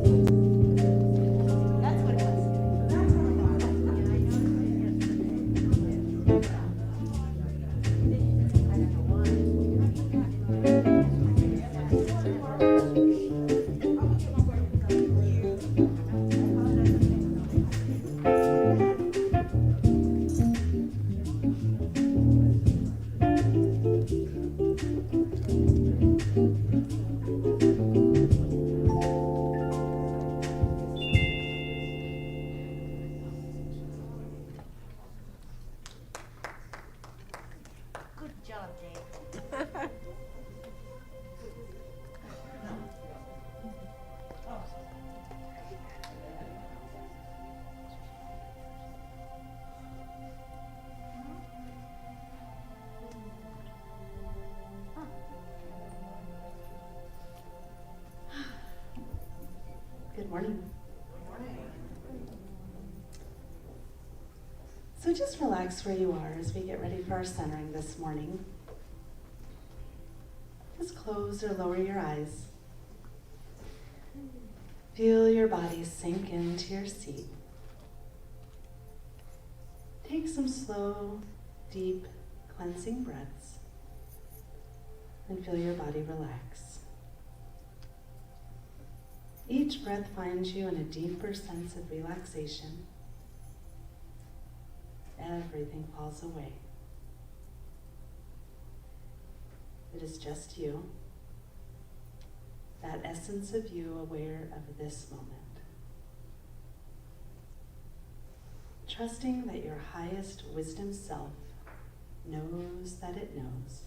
That's what it was. Good job, Dave. Good morning. So just relax where you are as we get ready for our centering this morning. Just close or lower your eyes. Feel your body sink into your seat. Take some slow, deep, cleansing breaths and feel your body relax. Each breath finds you in a deeper sense of relaxation. Everything falls away. It is just you, that essence of you aware of this moment. Trusting that your highest wisdom self knows that it knows.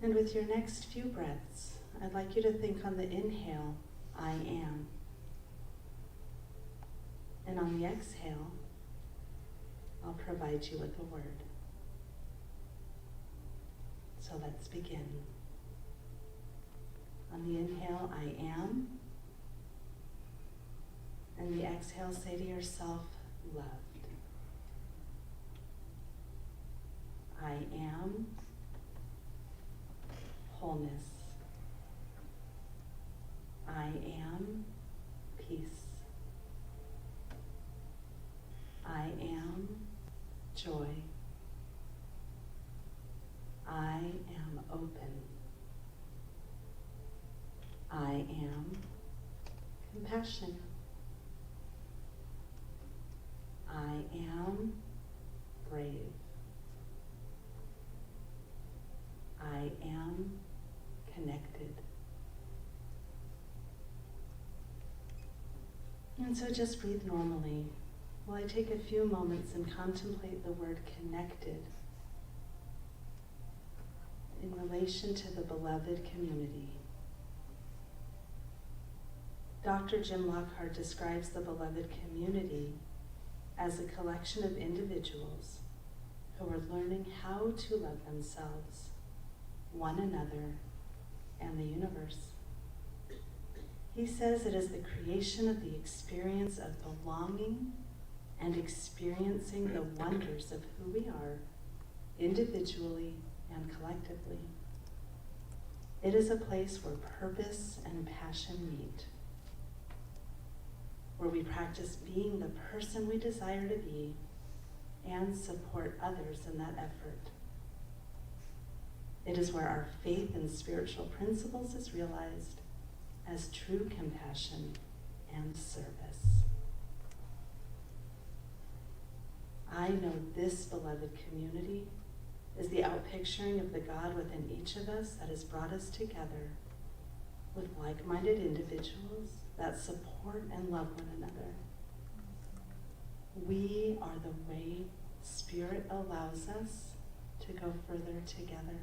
And with your next few breaths, I'd like you to think on the inhale, I am. And on the exhale, I'll provide you with a word. So let's begin. On the inhale, I am. And the exhale, say to yourself, loved. I am wholeness. I am peace. I am joy. I am open. I am compassion. I am brave. I am connected. And so just breathe normally while I take a few moments and contemplate the word connected in relation to the beloved community. Dr. Jim Lockhart describes the beloved community as a collection of individuals who are learning how to love themselves, one another, and the universe. He says it is the creation of the experience of belonging and experiencing the wonders of who we are, individually and collectively. It is a place where purpose and passion meet, where we practice being the person we desire to be and support others in that effort. It is where our faith in spiritual principles is realized as true compassion and service. I know this beloved community is the outpicturing of the God within each of us that has brought us together with like-minded individuals that support and love one another. We are the way Spirit allows us to go further together.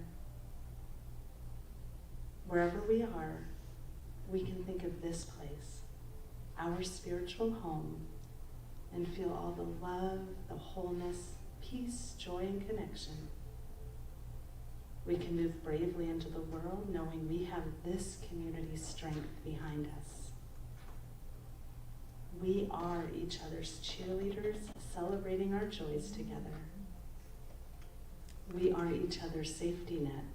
Wherever we are, we can think of this place, our spiritual home, and feel all the love, the wholeness, peace, joy, and connection. We can move bravely into the world knowing we have this community's strength behind us. We are each other's cheerleaders, celebrating our joys together. We are each other's safety net,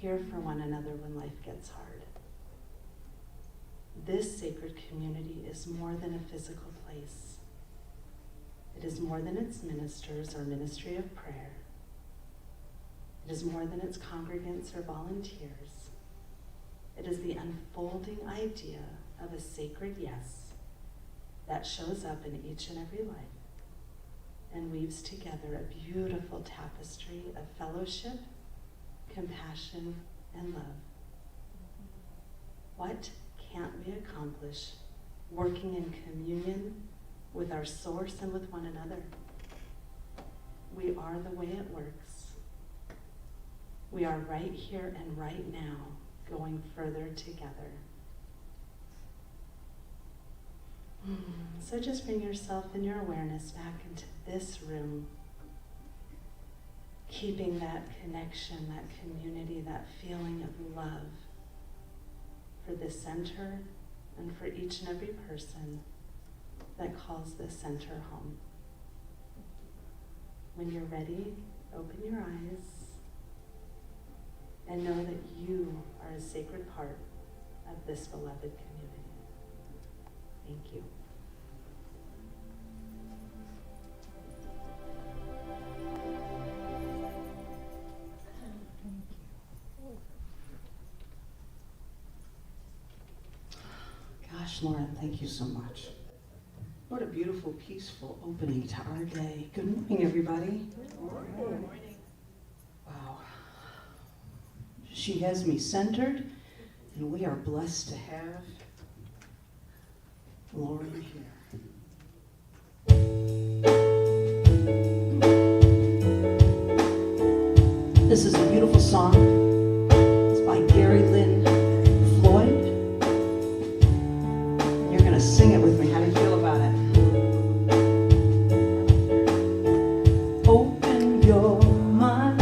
here for one another when life gets hard. This sacred community is more than a physical place. It is more than its ministers or ministry of prayer. It is more than its congregants or volunteers. It is the unfolding idea of a sacred yes that shows up in each and every life and weaves together a beautiful tapestry of fellowship, compassion, and love. What can't we accomplish working in communion with our source and with one another? We are the way it works. We are right here and right now, going further together. So just bring yourself and your awareness back into this room, keeping that connection, that community, that feeling of love for this center and for each and every person that calls this center home. When you're ready, open your eyes and know that you are a sacred part of this beloved community. Thank you. Gosh, Lauren, thank you so much. What a beautiful, peaceful opening to our day. Good morning, everybody. Good morning. Wow. She has me centered, and we are blessed to have Lauren here. This is a beautiful song. It's by Gary Lynn Floyd. You're going to sing it with me. How do you feel about it? Open your mind.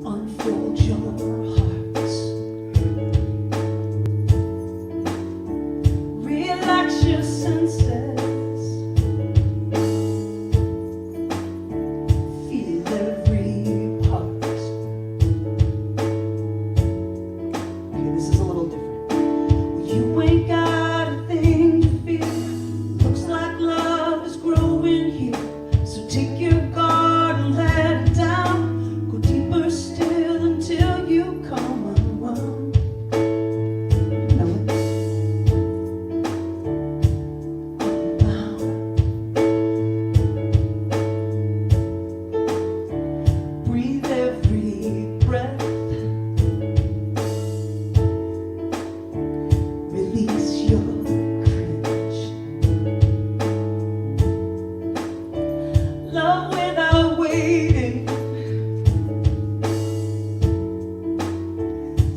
Unfold your hearts. Relax your senses. Feel every part. Okay, this is a little different. You ain't got a thing to fear. Looks like love is growing here. So take your guard and let it down. Go deeper still until you come unwound. Know it? Unbound. Breathe every breath. Release your cringe. Love without waiting.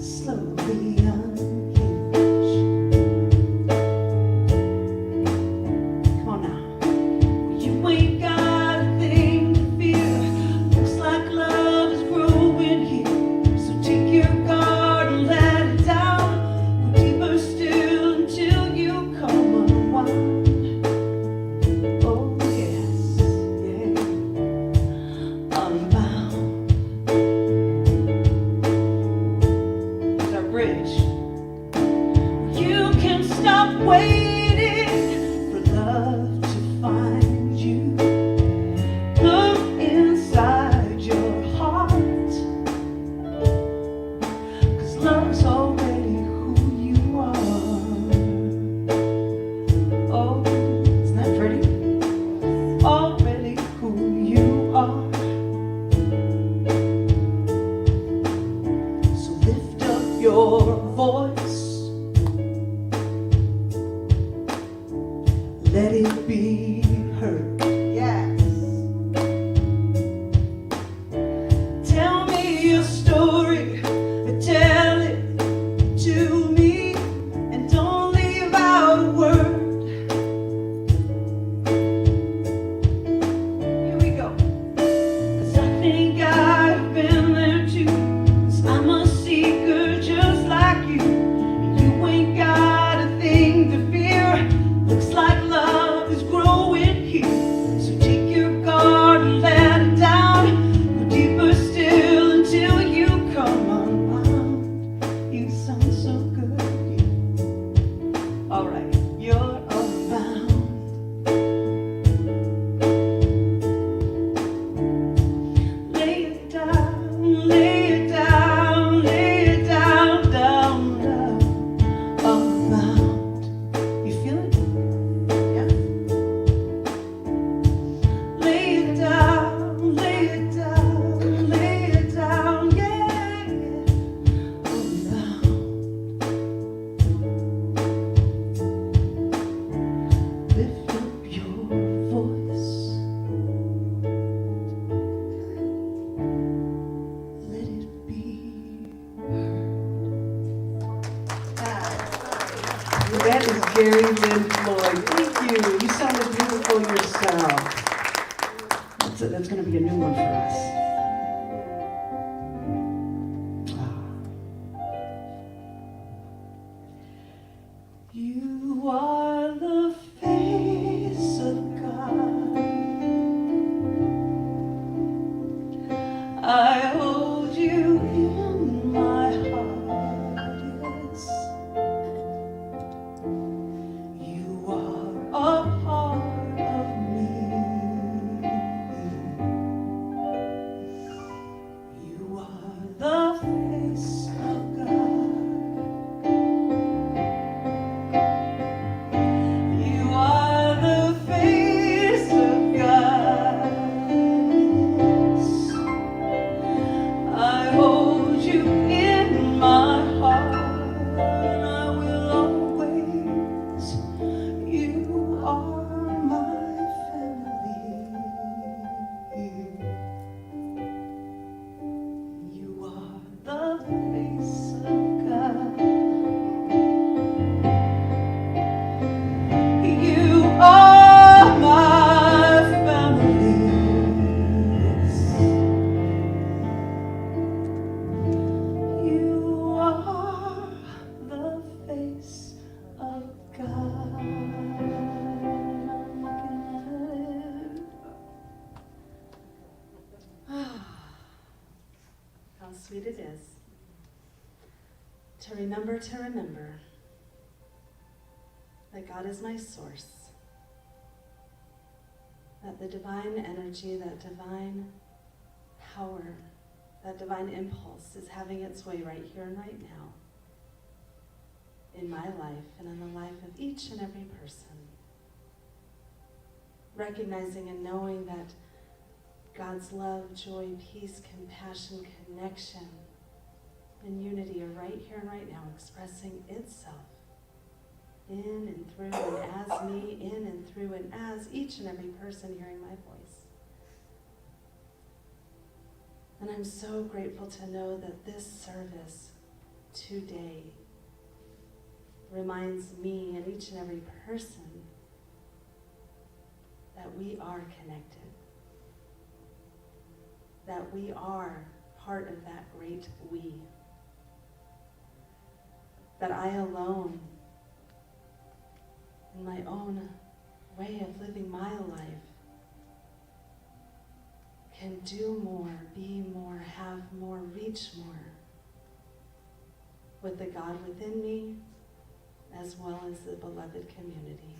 Slowly unhinge. Come on now. You ain't got a thing to fear. Looks like love is growing here. So take your guard and let it down. Go deeper still until you come unwound. Oh yes, yeah. Unbound. There's our bridge. You can stop waiting for love to find you. Look inside your heart, 'cause love's already who you are. Oh, isn't that pretty? Already who you are. So lift up your voice. Let it be heard. Yes. Tell me your story. Tell it to me. And don't leave out a word. Here we go. 'Cause I think I've been there too. 'Cause I'm a seeker just like you. That is Jerry Lynn Floyd. Thank you. You sounded beautiful yourself. That's going to be a new one for us. You are the face of God. I hold you in my heart, yes. You are a part of me. You are the face of God. You are the face of God. Yes. I hold you in my heart, and I will always. You are my family. You are the face of God. You are my family. Yes. You are the face of God. I'm looking at it. How sweet it is to remember that God is my source, that the divine energy, that divine power, that divine impulse is having its way right here and right now in my life and in the life of each and every person. Recognizing and knowing that God's love, joy, peace, compassion, connection, and unity are right here and right now, expressing itself in and through and as me, in and through and as each and every person hearing my voice. And I'm so grateful to know that this service today reminds me and each and every person that we are connected, that we are part of that great we, that I alone, in my own way of living my life, can do more, be more, have more, reach more with the God within me as well as the beloved community.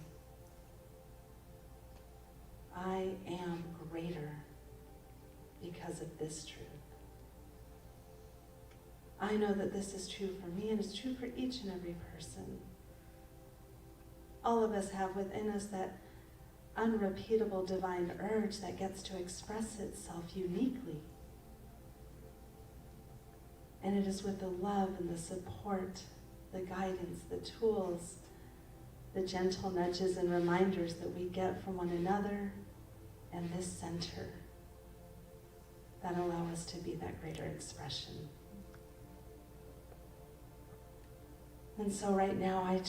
I am greater because of this truth. I know that this is true for me and it's true for each and every person. All of us have within us that unrepeatable divine urge that gets to express itself uniquely. And it is with the love and the support, the guidance, the tools, the gentle nudges and reminders that we get from one another and this center that allow us to be that greater expression. And so right now I'm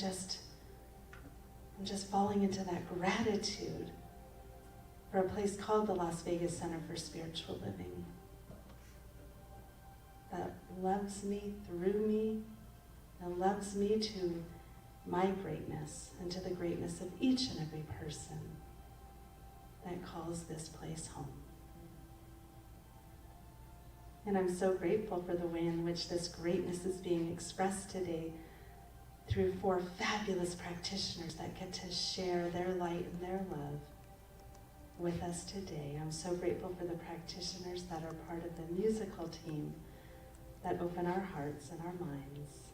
just falling into that gratitude for a place called the Las Vegas Center for Spiritual Living that loves me through me and loves me to my greatness and to the greatness of each and every person that calls this place home. And I'm so grateful for the way in which this greatness is being expressed today through 4 fabulous practitioners that get to share their light and their love with us today. I'm so grateful for the practitioners that are part of the musical team that open our hearts and our minds.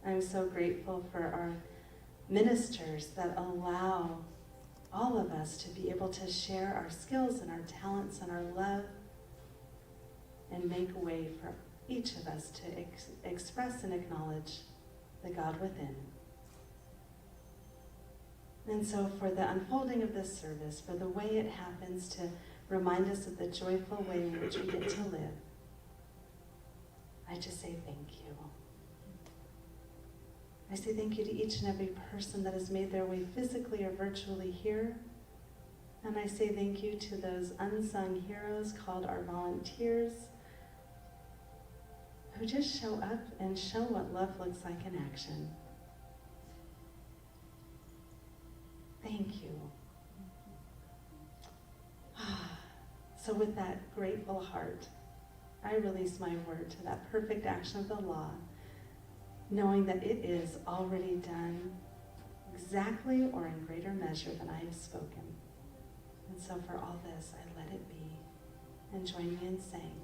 I'm so grateful for our ministers that allow all of us to be able to share our skills and our talents and our love and make way for each of us to express and acknowledge the God within. And so for the unfolding of this service, for the way it happens to remind us of the joyful way in which we get to live, I just say thank you. I say thank you to each and every person that has made their way physically or virtually here. And I say thank you to those unsung heroes called our volunteers who just show up and show what love looks like in action. Thank you. So with that grateful heart, I release my word to that perfect action of the law, knowing that it is already done exactly or in greater measure than I have spoken. And so for all this, I let it be. And join me in saying,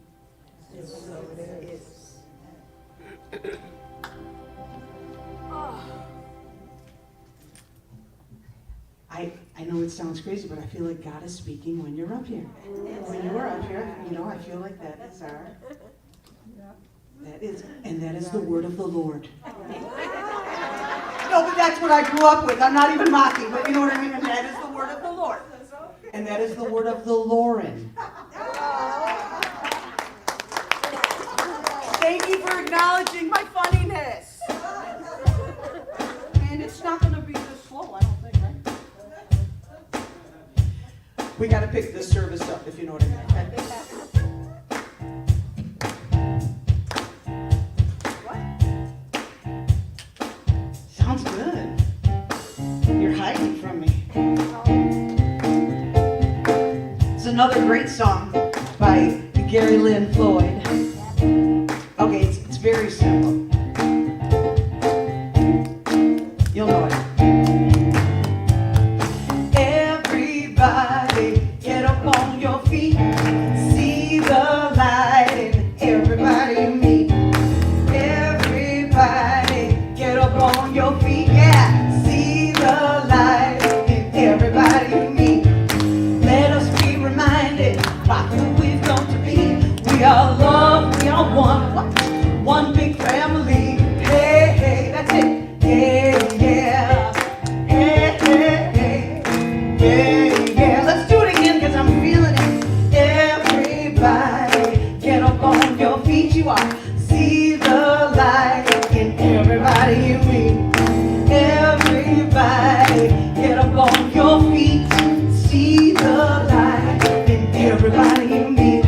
So it is. I know it sounds crazy, but I feel like God is speaking when you're up here. When you're up here, I feel like that is the word of the Lord. No, but that's what I grew up with. I'm not even mocking, but you know what I mean? And that is the word of the Lord. And that is the word of the Lauren. Thank you for acknowledging my funniness. And it's not going to be this slow, I don't think, right? We got to pick this service up, if you know what I mean. What? Sounds good. You're hiding from me. It's another great song by Gary Lynn Floyd. Okay, it's very simple. You'll know it. Everybody get up on your feet. See the light in everybody you meet. Everybody get up on your feet. Yeah, see the light in everybody you meet. Let us be reminded by who we've come to be. We are love, we are one. One big family. Hey, hey, that's it. Yeah, yeah. Hey, hey, hey. Yeah, yeah. Let's do it again because I'm feeling it. Everybody, get up on your feet. You are. See the light in everybody you meet. Everybody, get up on your feet. See the light in everybody you meet.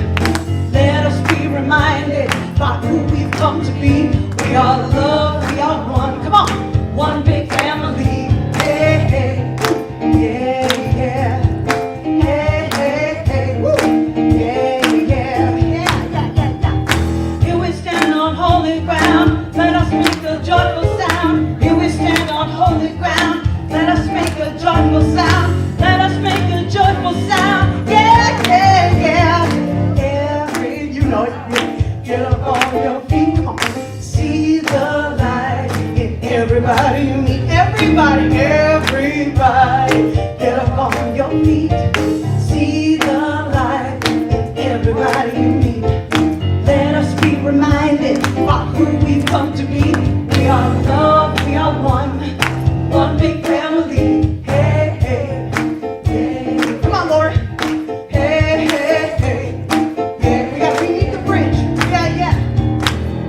Let us be reminded by who we've come to be. We are love, we are one. Come on, one big family. Hey, hey, yeah, yeah. Hey, hey, hey, woo. Yeah, yeah, yeah, yeah, yeah, yeah. Here we stand on holy ground. Let us make a joyful sound. Here we stand on holy ground. Let us make a joyful sound. Let us make a joyful sound. Yeah, yeah, yeah. You know it. Get up on your feet, come on. See the light in everybody you meet. Everybody, everybody, get up on your feet. See the light in everybody you meet. Let us be reminded by who we've come to be. We are love, we are one big family. Hey, hey, hey. Come on, Lord. Hey, hey, hey. We need the bridge. Yeah.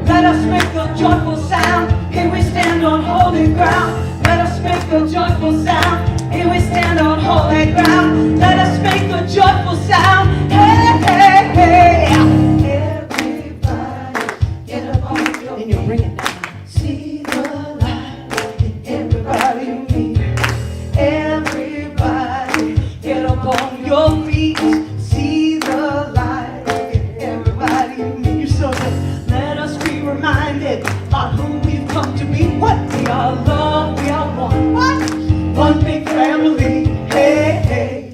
Let us make a joyful sound. Here we stand on holy ground. Let us make a joyful sound. Here we stand on holy ground. Let us make a joyful sound. Hey, hey, hey. Everybody, get up on your feet. And you bring it down. See the light in everybody you meet. Everybody, get up on your feet. See the light in everybody you meet. You're so good. Let us be reminded by who we've come to be. What? We are love, we are one. What? One big family. Hey, hey,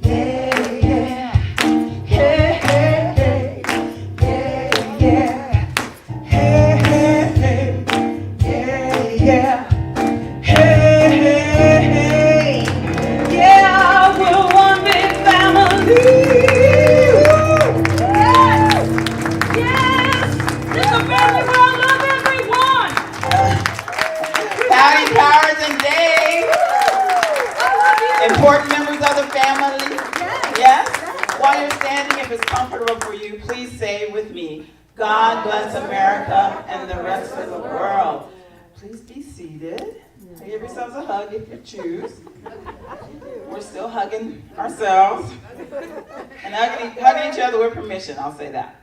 yeah, yeah. Hey, hey, hey, yeah, yeah. Hey, hey, hey, yeah, yeah. Hey, hey, hey, yeah, we're one big family. Yes, there's a family where I love everyone. Howdy, Powers and Dave. Important members of the family. Yes? While you're standing, if it's comfortable for you, please say with me, God bless America and the rest of the world. Please be seated. Give yourselves a hug if you choose. We're still hugging ourselves and hugging each other with permission, I'll say that.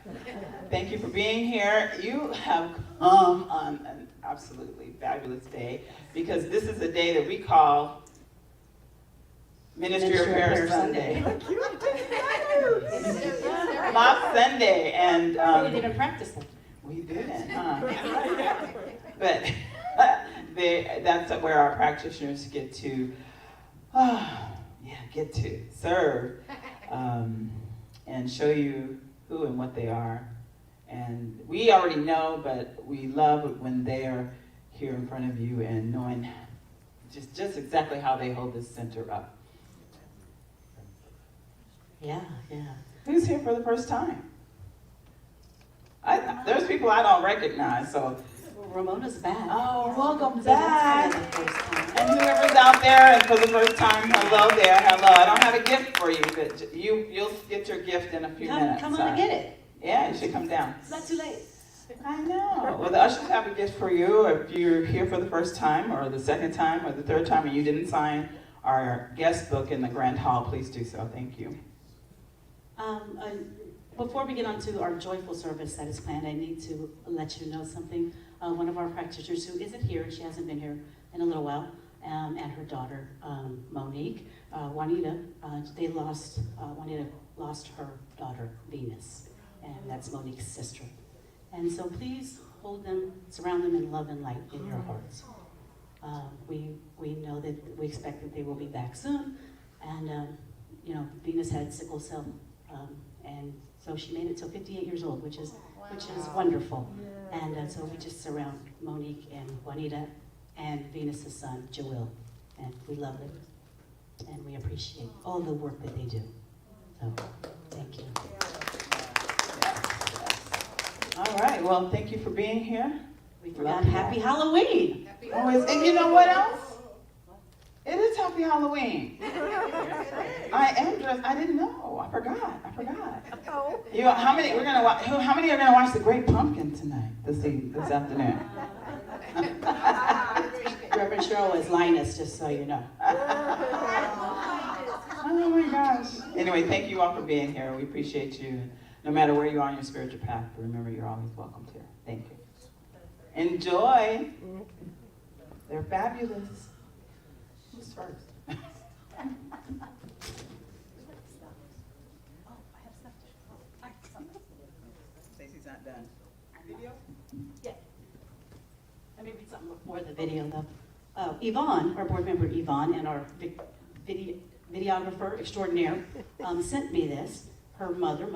Thank you for being here. You have come on an absolutely fabulous day because this is a day that we call Ministry of Prayer Sunday. Mock Sunday. And We didn't even practice that. we didn't, huh? But that's where our practitioners get to serve and show you who and what they are. And we already know, but we love it when they are here in front of you and knowing just exactly how they hold this center up. Yeah. Who's here for the first time? There's people I don't recognize, so. Ramona's back. Oh, welcome So that's back. for the first time. And whoever's out there and for the first time, hello there, hello. I don't have a gift for you, but you'll get your gift in a few minutes. Come on and get it. Yeah, you should come down. It's not too late. I know. Well, the ushers have a gift for you if you're here for the first time or the second time or the third time and you didn't sign our guest book in the Grand Hall, please do so. Thank you. Before we get on to our joyful service that is planned, I need to let you know something. One of our practitioners who isn't here, she hasn't been here in a little while, and her daughter, Monique, Juanita lost her daughter, Venus, and that's Monique's sister. And so please hold them, surround them in love and light in your hearts. We know that we expect that they will be back soon, and Venus had sickle cell, and so she made it till 58 years old, which is wonderful. And so we just surround Monique and Juanita and Venus's son, Joel, and we love them, and we appreciate all the work that they do. So, thank you. All right, well, thank you for being here. We forgot Happy Halloween. And you know what else? It is Happy Halloween. I am dressed. I didn't know. I forgot. How many are gonna watch The Great Pumpkin tonight? This afternoon. Reverend Cheryl is Linus, just so you know. Oh my gosh. Anyway, thank you all for being here. We appreciate you. No matter where you are on your spiritual path, remember you're always welcome here. Thank you. Enjoy. They're fabulous. Who's first? Stacey's not done. Video? Yeah. Let me read something before the video, though. Yvonne, our board member Yvonne, and our videographer extraordinaire sent me this. Her mother,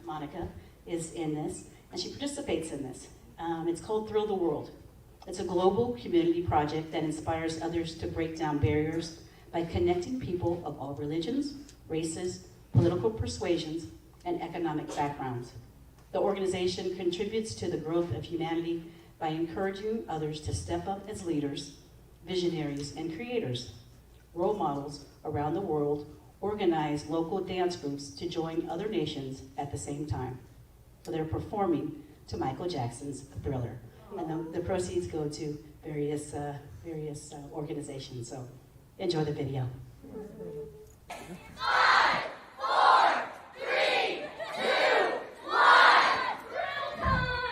Monica, is in this, and she participates in this. It's called Thrill the World. It's a global community project that inspires others to break down barriers by connecting people of all religions, races, political persuasions, and economic backgrounds. The organization contributes to the growth of humanity by encouraging others to step up as leaders, visionaries, and creators. Role models around the world organize local dance groups to join other nations at the same time. So they're performing to Michael Jackson's Thriller. And the proceeds go to various organizations. So enjoy the video. 5, 4, 3, 2, 1. Thrill time!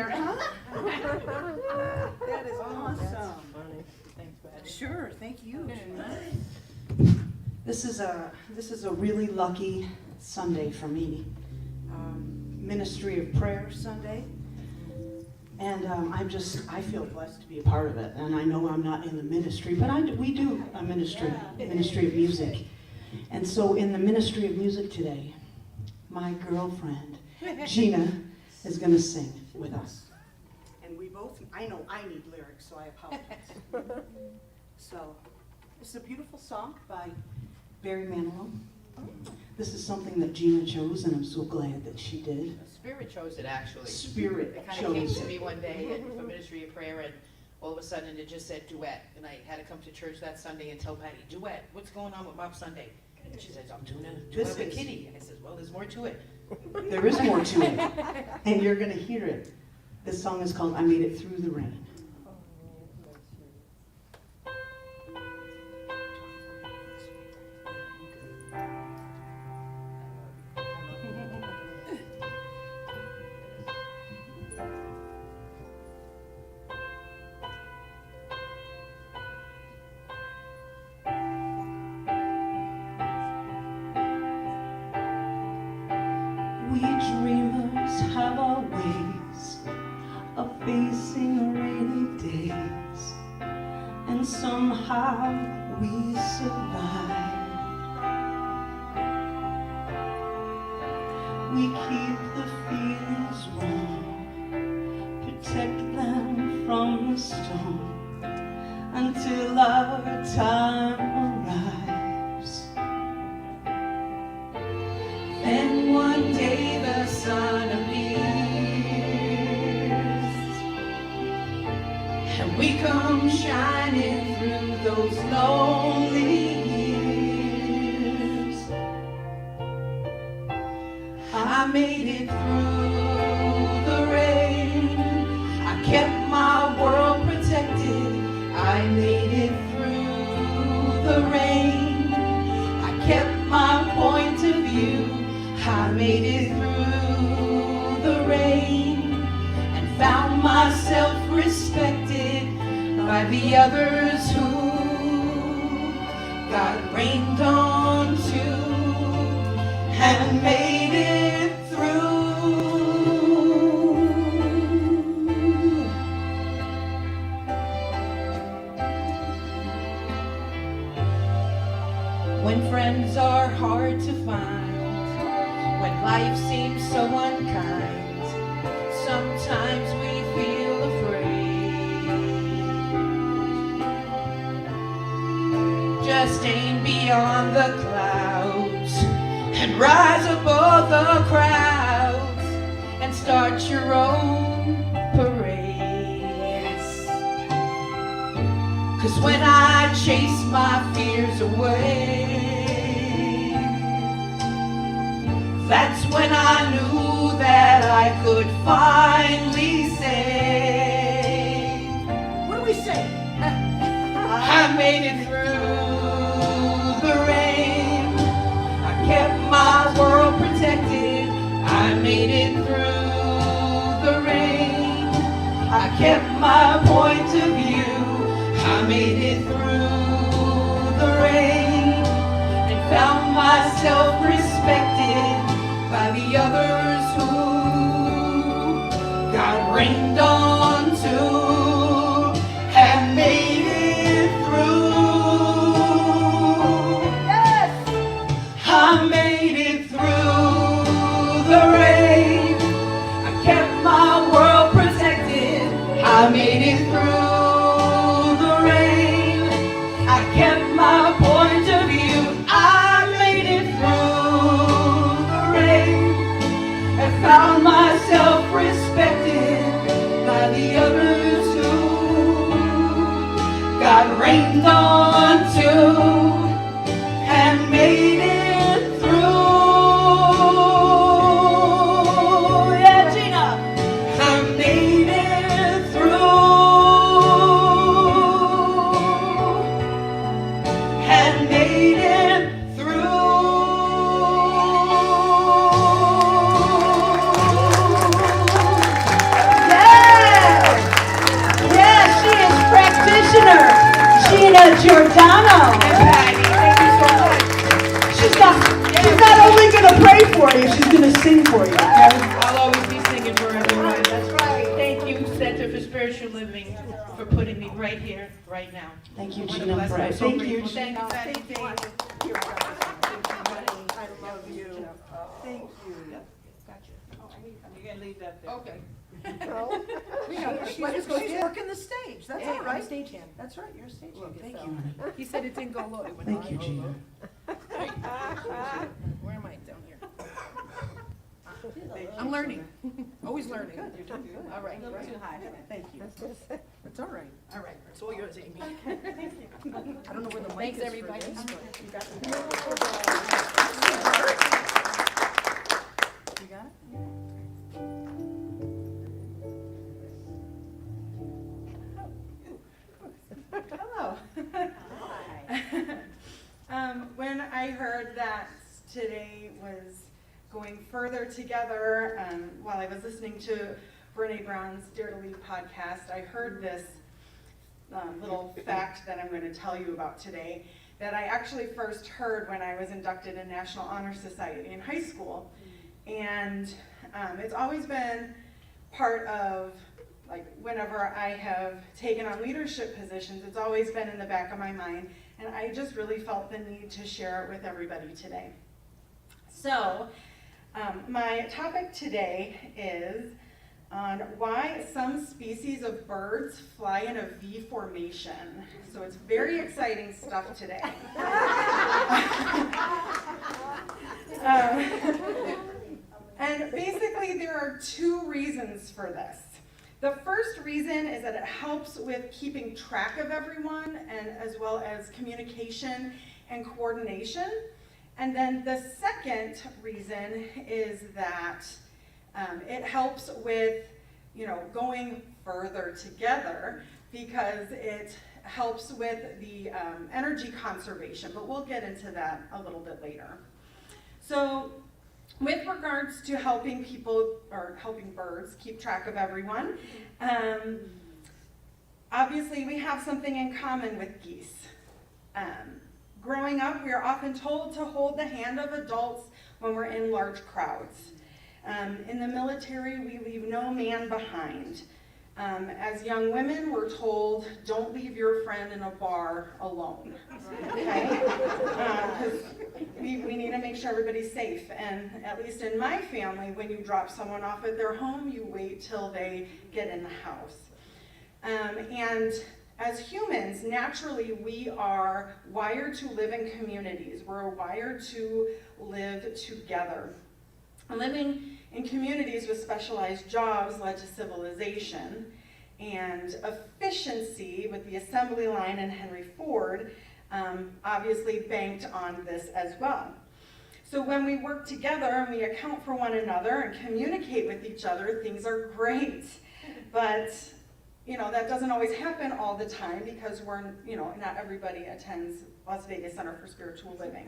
there, huh? That is awesome. Thanks, Patty. Sure, thank you. This is a really lucky Sunday for me. Ministry of Prayer Sunday. And I feel blessed to be a part of it. And I know I'm not in the ministry, but we do a ministry of music. And so in the ministry of music today, my girlfriend, Gina, is going to sing with us. And I know I need lyrics, so I apologize. So, this is a beautiful song by Barry Manilow. This is something that Gina chose, and I'm so glad that she did. Spirit chose it, actually. Spirit It kind of came chose to me it. one day for Ministry of Prayer, and all of a sudden it just said duet. And I had to come to church that Sunday and tell Patty, duet, what's going on with Bob Sunday? And she says, I'm doing a duet with Kitty. And I said, well, there's more to it. There is more to it, and you're going to hear it. This song is called I Made It Through the Rain. We dreamers have our ways of facing rainy days, and somehow we survive. We keep the feelings warm, protect them from the storm, until our time arrives. Then one day the sun appears, and we come shining through those lonely years. I made it through the rain, I kept my world protected. I made it through the rain, I kept my point of view. I made it through the rain and found myself respected by the others who God rained on to and made it through. When friends are hard to find, when life seems so unkind, sometimes we feel afraid. Just aim beyond the clouds and rise above the crowds and start your own parade. 'Cause when I chase my fears away, that's when I knew that I could finally say, what do we say? I made it through the rain, I kept my world protected. I made it through the rain, I kept my point of view. I made it through the rain and found myself respected by the others who God rained on to and made it through. Yes! I made it through the rain, I kept my world protected. I made it through the rain, I kept my point of view. I made it through the rain and found myself respected by the others who God rained on to and made it through. Yeah, Gina, I made it through. right now. Thank you, What a Gina. blessing. I'm so Thank you, grateful. Thank you, Patty. Thank you. I love you. Thank you. You can leave that there. Okay. She's working the stage, that's all right. Stagehand. That's right, you're a stagehand. Well, thank so. you, honey. He said it didn't go low. It went Thank high. you, Gina. Where am I? Down here. I'm learning, always learning. You're doing good. All right. Too high. Thank you. It's all right. All right, it's all yours, Amy. I don't know where the mic is for everybody. this, but you got it. You got it? Hello. When I heard that today was going further together, while I was listening to Brene Brown's Dare to Lead podcast, I heard this little fact that I'm going to tell you about today that I actually first heard when I was inducted in National Honor Society in high school. And it's always been part of, like, whenever I have taken on leadership positions, it's always been in the back of my mind, and I just really felt the need to share it with everybody today. So, my topic today is on why some species of birds fly in a V formation. So it's very exciting stuff today. And basically there are two reasons for this. The first reason is that it helps with keeping track of everyone, and as well as communication and coordination. And then the second reason is that it helps with, going further together, because it helps with the energy conservation, but we'll get into that a little bit later. So with regards to helping people, or helping birds keep track of everyone, obviously we have something in common with geese. Growing up, we are often told to hold the hand of adults when we're in large crowds. In the military, we leave no man behind. As young women, we're told, don't leave your friend in a bar alone, okay? Because we need to make sure everybody's safe. And at least in my family, when you drop someone off at their home, you wait till they get in the house. And as humans, naturally, we are wired to live in communities. We're wired to live together. Living in communities with specialized jobs led to civilization, and efficiency with the assembly line and Henry Ford obviously banked on this as well. So when we work together and we account for one another and communicate with each other, things are great. But that doesn't always happen all the time, because not everybody attends Las Vegas Center for Spiritual Living.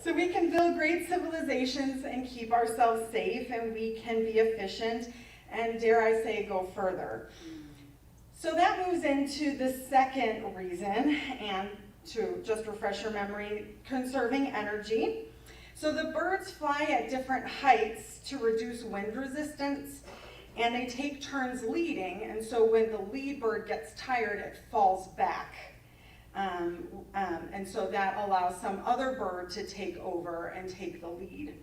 So we can build great civilizations and keep ourselves safe, and we can be efficient, and dare I say, go further. So that moves into the second reason, and to just refresh your memory, conserving energy. So the birds fly at different heights to reduce wind resistance, and they take turns leading, and so when the lead bird gets tired, it falls back. And so that allows some other bird to take over and take the lead.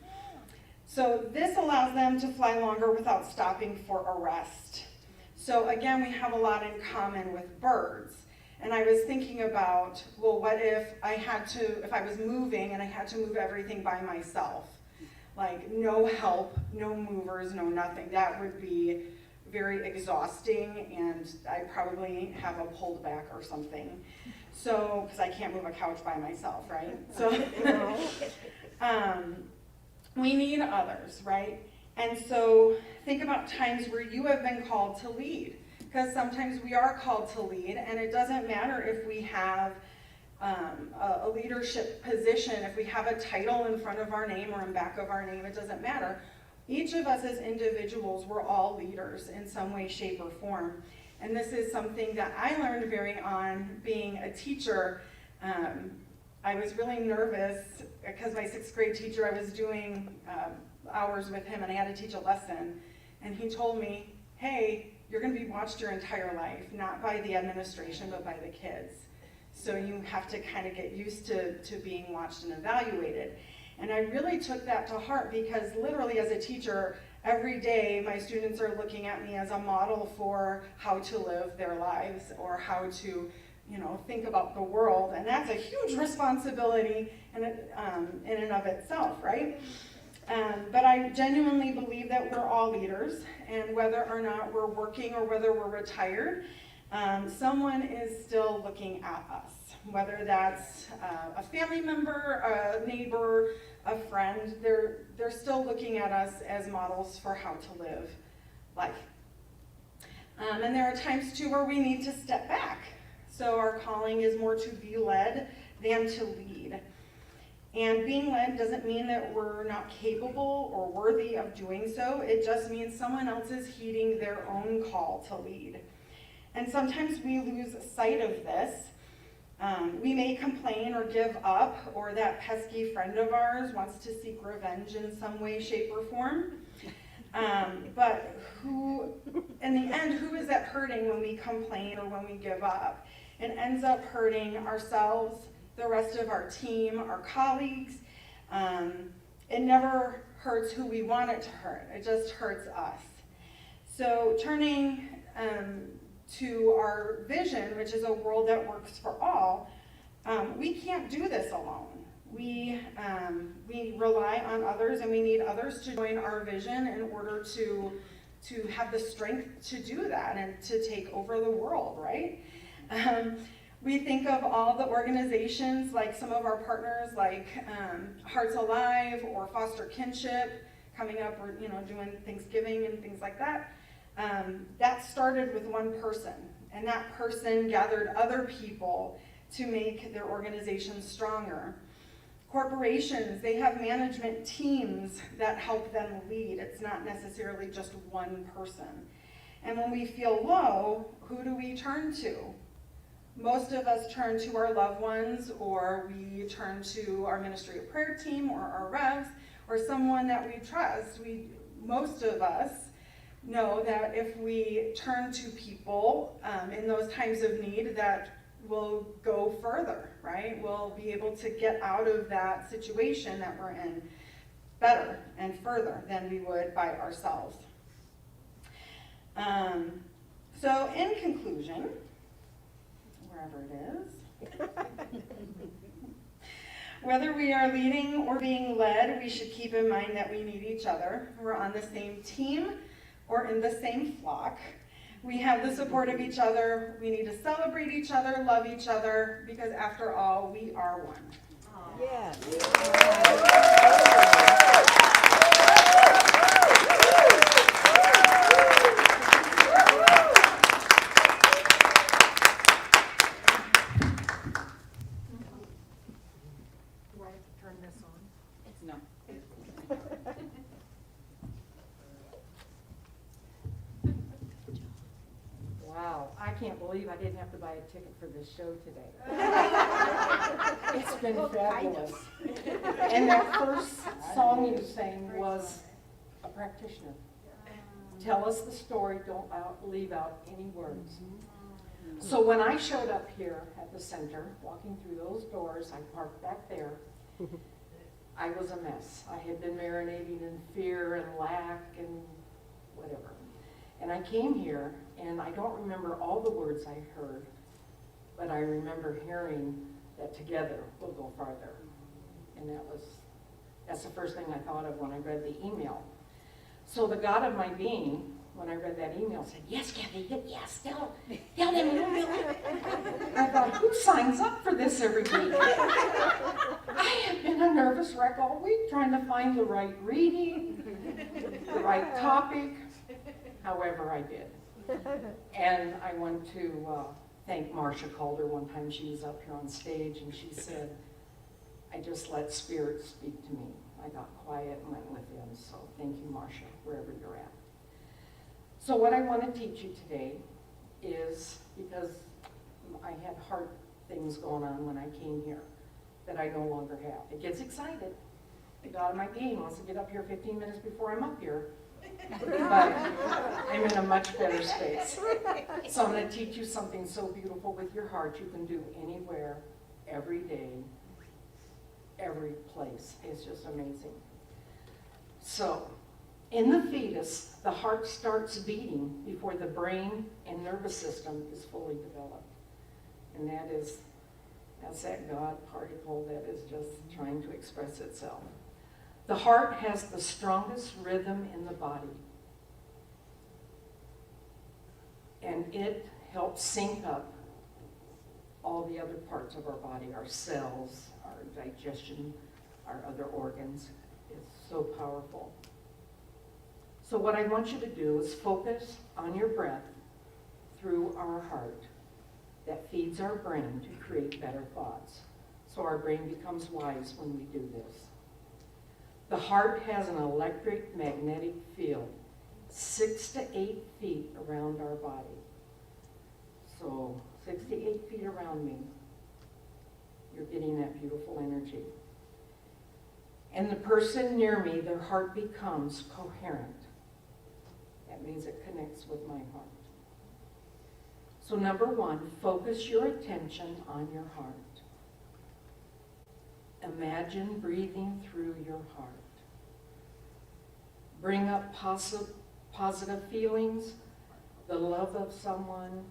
So this allows them to fly longer without stopping for a rest. So again, we have a lot in common with birds. And I was thinking about, well, what if I was moving and I had to move everything by myself? Like, no help, no movers, no nothing. That would be very exhausting, and I'd probably have a pulled back or something. So, because I can't move a couch by myself, right? So, we need others, right? And so, think about times where you have been called to lead. Because sometimes we are called to lead, and it doesn't matter if we have a leadership position, if we have a title in front of our name or in back of our name, it doesn't matter. Each of us as individuals, we're all leaders in some way, shape, or form. And this is something that I learned very on being a teacher. I was really nervous because my 6th grade teacher, I was doing hours with him and I had to teach a lesson. And he told me, hey, you're going to be watched your entire life, not by the administration, but by the kids. So you have to kind of get used to being watched and evaluated. And I really took that to heart because literally as a teacher, every day my students are looking at me as a model for how to live their lives or how to, you know, think about the world. And that's a huge responsibility in and of itself, right? But I genuinely believe that we're all leaders, and whether or not we're working or whether we're retired, someone is still looking at us, whether that's a family member, a neighbor, a friend. They're still looking at us as models for how to live life. And there are times too where we need to step back. So our calling is more to be led than to lead. And being led doesn't mean that we're not capable or worthy of doing so. It just means someone else is heeding their own call to lead. And sometimes we lose sight of this. We may complain or give up, or that pesky friend of ours wants to seek revenge in some way, shape, or form. But who, in the end, who is that hurting when we complain or when we give up? It ends up hurting ourselves, the rest of our team, our colleagues. It never hurts who we want it to hurt. It just hurts us. So turning to our vision, which is a world that works for all, we can't do this alone. We rely on others, and we need others to join our vision in order to have the strength to do that and to take over the world, right? We think of all the organizations, like some of our partners, like Hearts Alive or Foster Kinship, coming up, or doing Thanksgiving and things like that. That started with one person, and that person gathered other people to make their organization stronger. Corporations, they have management teams that help them lead. It's not necessarily just one person. And when we feel low, who do we turn to? Most of us turn to our loved ones, or we turn to our ministry of prayer team or our revs, or someone that we trust. Most of us know that if we turn to people in those times of need, that we'll go further, right? We'll be able to get out of that situation that we're in better and further than we would by ourselves. So in conclusion, wherever it is, whether we are leading or being led, we should keep in mind that we need each other. We're on the same team or in the same flock. We have the support of each other. We need to celebrate each other, love each other, because after all, we are one. Yeah. Do I have to turn this on? No. Wow, I can't believe I didn't have to buy a ticket for this show today. It's been fabulous. And that first song you sang was a practitioner. Tell us the story, don't leave out any words. So when I showed up here at the center, walking through those doors, I parked back there, I was a mess. I had been marinating in fear and lack and whatever. And I came here, and I don't remember all the words I heard, but I remember hearing that together we'll go farther. And that's the first thing I thought of when I read the email. So the God of my being, when I read that email, said, yes, Kathy, yes, tell them we'll do it. I thought, who signs up for this every week? I have been a nervous wreck all week trying to find the right reading, the right topic. However, I did. And I want to thank Marcia Calder. One time she was up here on stage and she said, I just let Spirit speak to me. I got quiet and went with him. So thank you, Marcia, wherever you're at. So what I want to teach you today is, because I had heart things going on when I came here, that I no longer have. It gets excited. I got on my game, wants to get up here 15 minutes before I'm up here. But I'm in a much better space. So I'm going to teach you something so beautiful with your heart you can do anywhere, every day, every place. It's just amazing. So, in the fetus, the heart starts beating before the brain and nervous system is fully developed. And that's that God particle that is just trying to express itself. The heart has the strongest rhythm in the body. And it helps sync up all the other parts of our body, our cells, our digestion, our other organs. It's so powerful. So what I want you to do is focus on your breath through our heart that feeds our brain to create better thoughts. So our brain becomes wise when we do this. The heart has an electric magnetic field 6 to 8 feet around our body. So 6 to 8 feet around me, you're getting that beautiful energy. And the person near me, their heart becomes coherent. That means it connects with my heart. So number 1, focus your attention on your heart. Imagine breathing through your heart. Bring up positive feelings, the love of someone,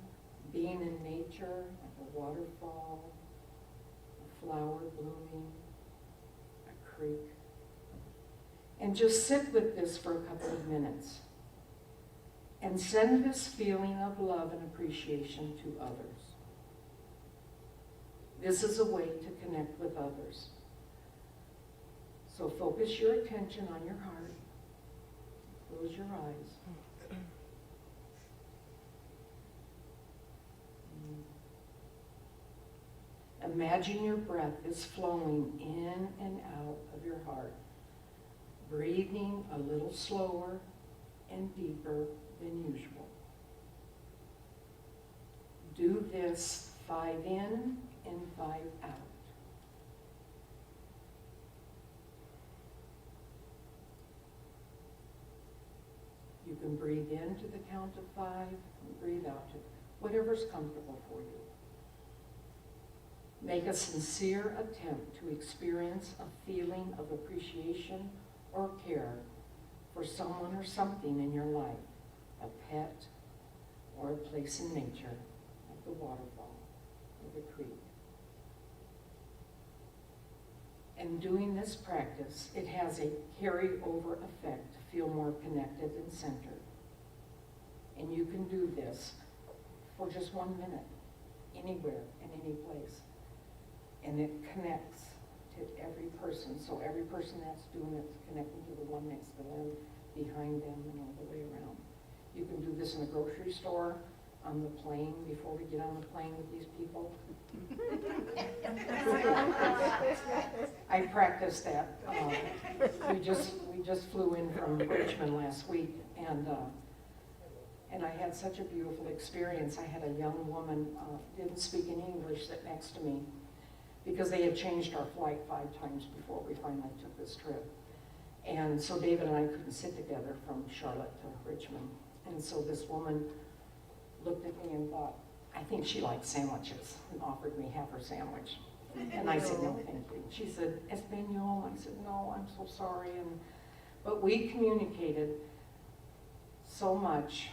being in nature, like a waterfall, a flower blooming, a creek. And just sit with this for a couple of minutes. And send this feeling of love and appreciation to others. This is a way to connect with others. So focus your attention on your heart. Close your eyes. Imagine your breath is flowing in and out of your heart, breathing a little slower and deeper than usual. Do this 5 in and 5 out. You can breathe in to the count of 5 and breathe out to whatever's comfortable for you. Make a sincere attempt to experience a feeling of appreciation or care for someone or something in your life, a pet or a place in nature, like the waterfall or the creek. And doing this practice, it has a carry-over effect to feel more connected and centered. And you can do this for just 1 minute, anywhere and any place. And it connects to every person. So every person that's doing it is connecting to the one next to them, behind them, and all the way around. You can do this in a grocery store, on the plane, before we get on the plane with these people. I practiced that. We just flew in from Richmond last week, and I had such a beautiful experience. I had a young woman, didn't speak any English, sit next to me, because they had changed our flight 5 times before we finally took this trip. And so David and I couldn't sit together from Charlotte to Richmond. And so this woman looked at me and thought, I think she likes sandwiches, and offered me half her sandwich. And I said, no, thank you. She said, Espanol? I said, no, I'm so sorry. But we communicated so much.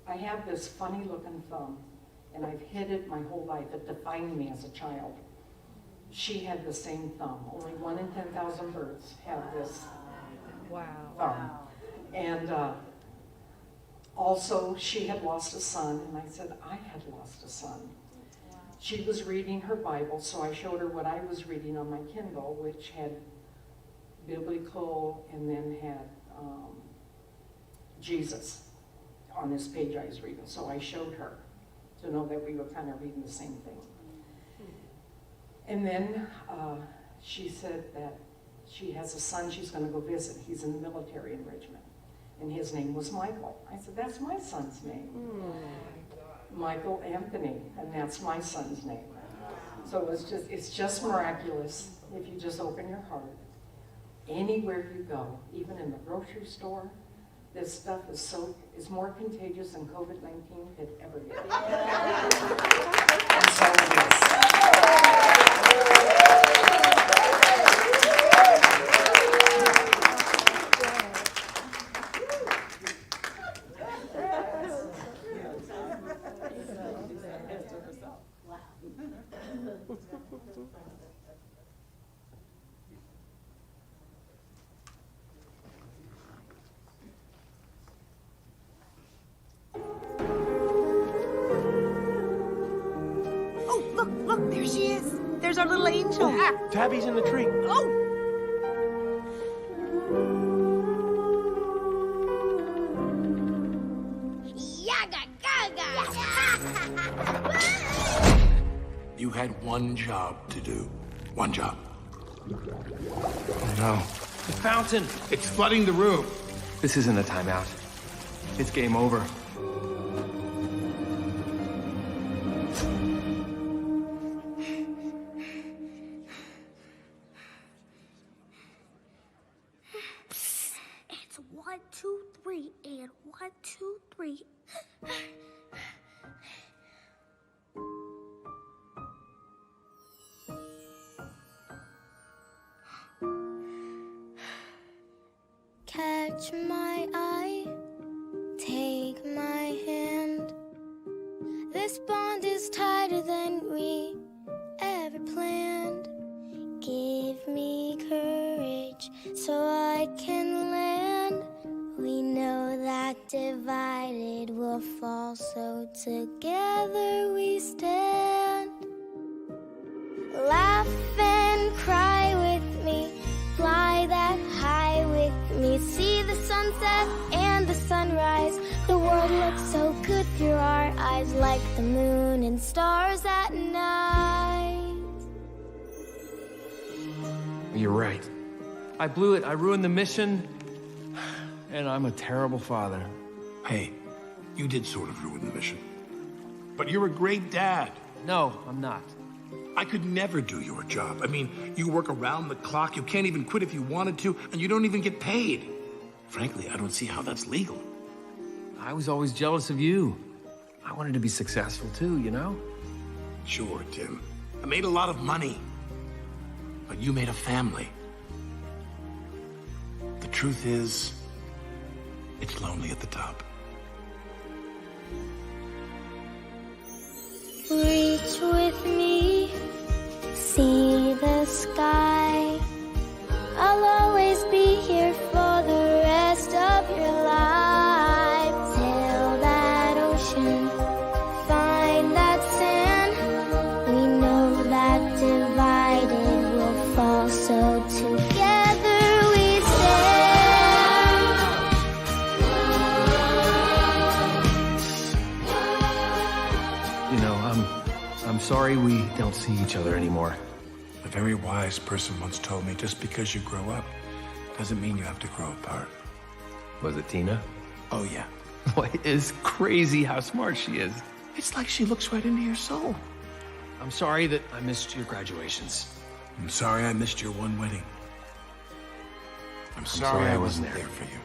I have this funny looking thumb, and I've hid it my whole life. It defined me as a child. She had the same thumb. Only 1 in 10,000 birds have this thumb. And also, she had lost a son, and I said, I had lost a son. She was reading her Bible, so I showed her what I was reading on my Kindle, which had biblical and then had Jesus on this page I was reading. So I showed her to know that we were kind of reading the same thing. And then she said that she has a son she's going to go visit. He's in the military in Richmond. And his name was Michael. I said, that's my son's name. Michael Anthony, and that's my son's name. So it's just miraculous if you just open your heart. Anywhere you go, even in the grocery store, this stuff is more contagious than COVID-19 could ever get. And so it is. Oh, look, there she is. There's our little angel. Tabby's in the tree. Oh! Yaga gaga! You had one job to do. One job. Oh no. The fountain! It's flooding the room. This isn't a timeout. It's game over. It's 1, 2, 3, and 1, 2, 3. Catch my eye, take my hand. This bond is tighter than we ever planned. Give me courage so I can land. We know that divided we'll fall, so together we stand. Laugh and cry with me, fly that high with me. See the sunset and the sunrise. The world looks so good through our eyes, like the moon and stars at night. You're right. I blew it. I ruined the mission. And I'm a terrible father. Hey, you did sort of ruin the mission. But you're a great dad. No, I'm not. I could never do your job. I mean, you work around the clock, you can't even quit if you wanted to, and you don't even get paid. Frankly, I don't see how that's legal. I was always jealous of you. I wanted to be successful too, you know? Sure, Tim. I made a lot of money. But you made a family. The truth is, it's lonely at the top. Reach with me, see the sky. I'll always be here for the rest of your life. Sail that ocean, find that sand. We know that divided we'll fall, so together we stand. You know, I'm sorry we don't see each other anymore. A very wise person once told me, just because you grow up doesn't mean you have to grow apart. Was it Tina? Oh, yeah. Boy, it's crazy how smart she is. It's like she looks right into your soul. I'm sorry that I missed your graduations. I'm sorry I missed your one wedding. I'm sorry I wasn't there for you.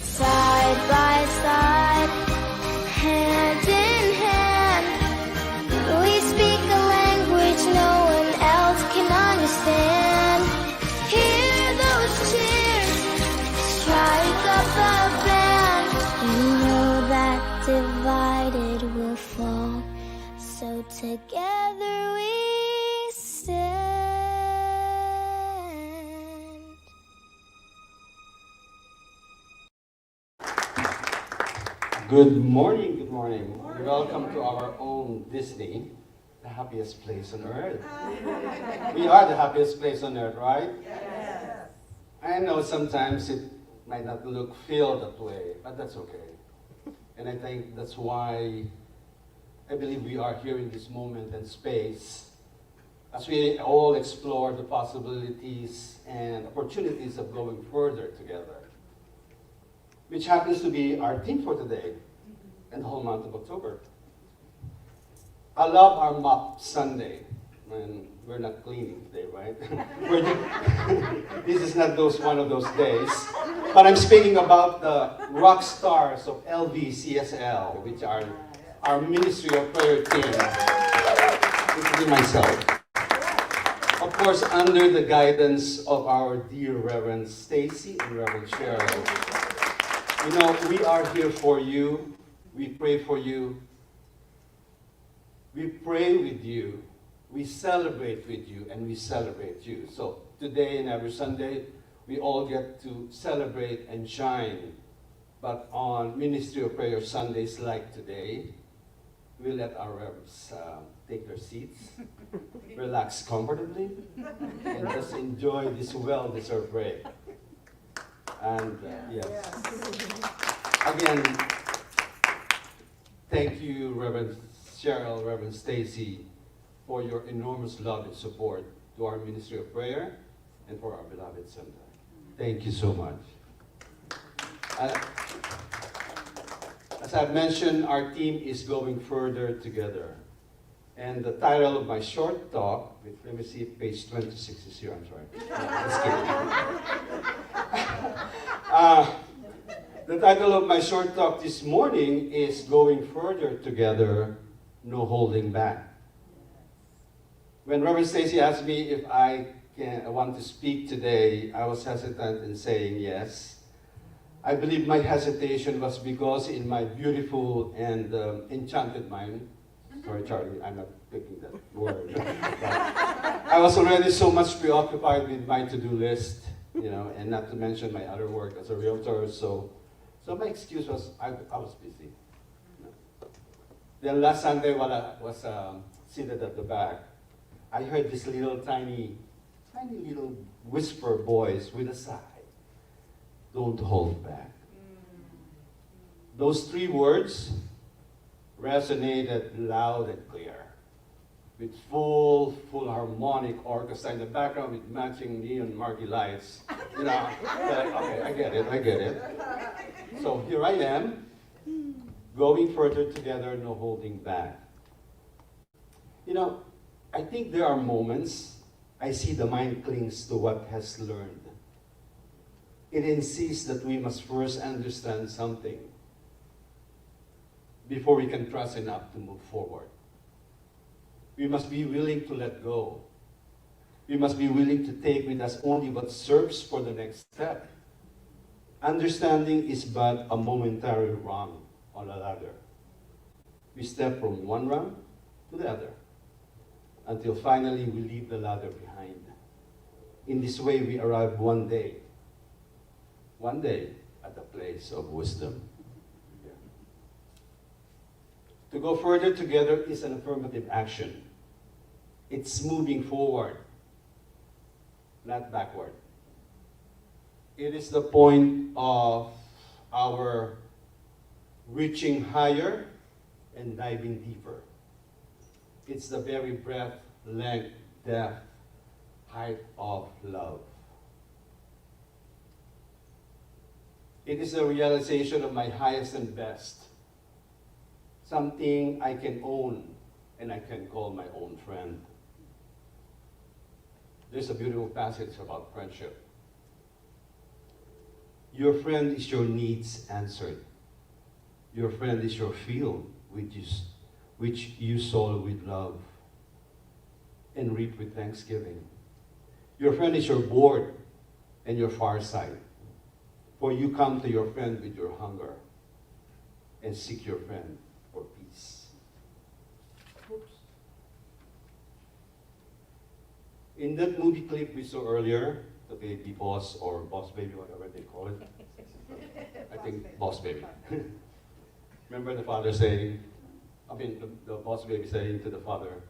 Side by side, hand in hand, we speak a language no one else can understand. Hear those cheers, strike up a band. You know that divided will fall, so together we stand. Good morning, good morning. Welcome to our own Disney, the happiest place on earth. We are the happiest place on earth, right? Yes. I know sometimes it might not feel that way, but that's okay. And I think that's why I believe we are here in this moment and space as we all explore the possibilities and opportunities of going further together, which happens to be our theme for today and the whole month of October. I love our MOP Sunday. when we're not cleaning today, right? This is not one of those days. But I'm speaking about the rock stars of LVCSL, which are our Ministry of Prayer team, including myself. Of course, under the guidance of our dear Reverend Stacy and Reverend Cheryl. You know, we are here for you. We pray for you. We pray with you. We celebrate with you, and we celebrate you. So today and every Sunday, we all get to celebrate and shine. But on Ministry of Prayer Sundays like today, we let our reverends take their seats, relax comfortably, and just enjoy this well-deserved break. And yes, again, thank you, Reverend Cheryl, Reverend Stacy, for your enormous love and support to our Ministry of Prayer and for our beloved center. Thank you so much. As I've mentioned, our team is going further together. And the title of my short talk, let me see if page 26 is here, I'm sorry. No, just kidding. The title of my short talk this morning is Going Further Together, No Holding Back. When Reverend Stacy asked me if I want to speak today, I was hesitant in saying yes. I believe my hesitation was because in my beautiful and enchanted mind, sorry Charlie, I'm not picking that word, I was already so much preoccupied with my to-do list, you know, and not to mention my other work as a realtor, so my excuse was I was busy. Then last Sunday while I was seated at the back, I heard this little tiny little whisper voice with a sigh. Don't hold back. Those three words resonated loud and clear, with full harmonic orchestra in the background with matching neon marquee lights. You know, like, okay, I get it. So here I am, going further together, no holding back. You know, I think there are moments I see the mind clings to what has learned. It insists that we must first understand something before we can trust enough to move forward. We must be willing to let go. We must be willing to take with us only what serves for the next step. Understanding is but a momentary rung on a ladder. We step from one rung to the other until finally we leave the ladder behind. In this way, we arrive one day at the place of wisdom. Yeah. To go further together is an affirmative action. It's moving forward, not backward. It is the point of our reaching higher and diving deeper. It's the very breadth, length, depth, height of love. It is the realization of my highest and best, something I can own and I can call my own friend. There's a beautiful passage about friendship. Your friend is your needs answered. Your friend is your field, which you sow with love and reap with thanksgiving. Your friend is your board and your far side. For you come to your friend with your hunger and seek your friend for peace. Oops. In that movie clip we saw earlier, the baby boss or boss baby, whatever they call it. I think boss baby. Remember the father saying, the boss baby saying to the father,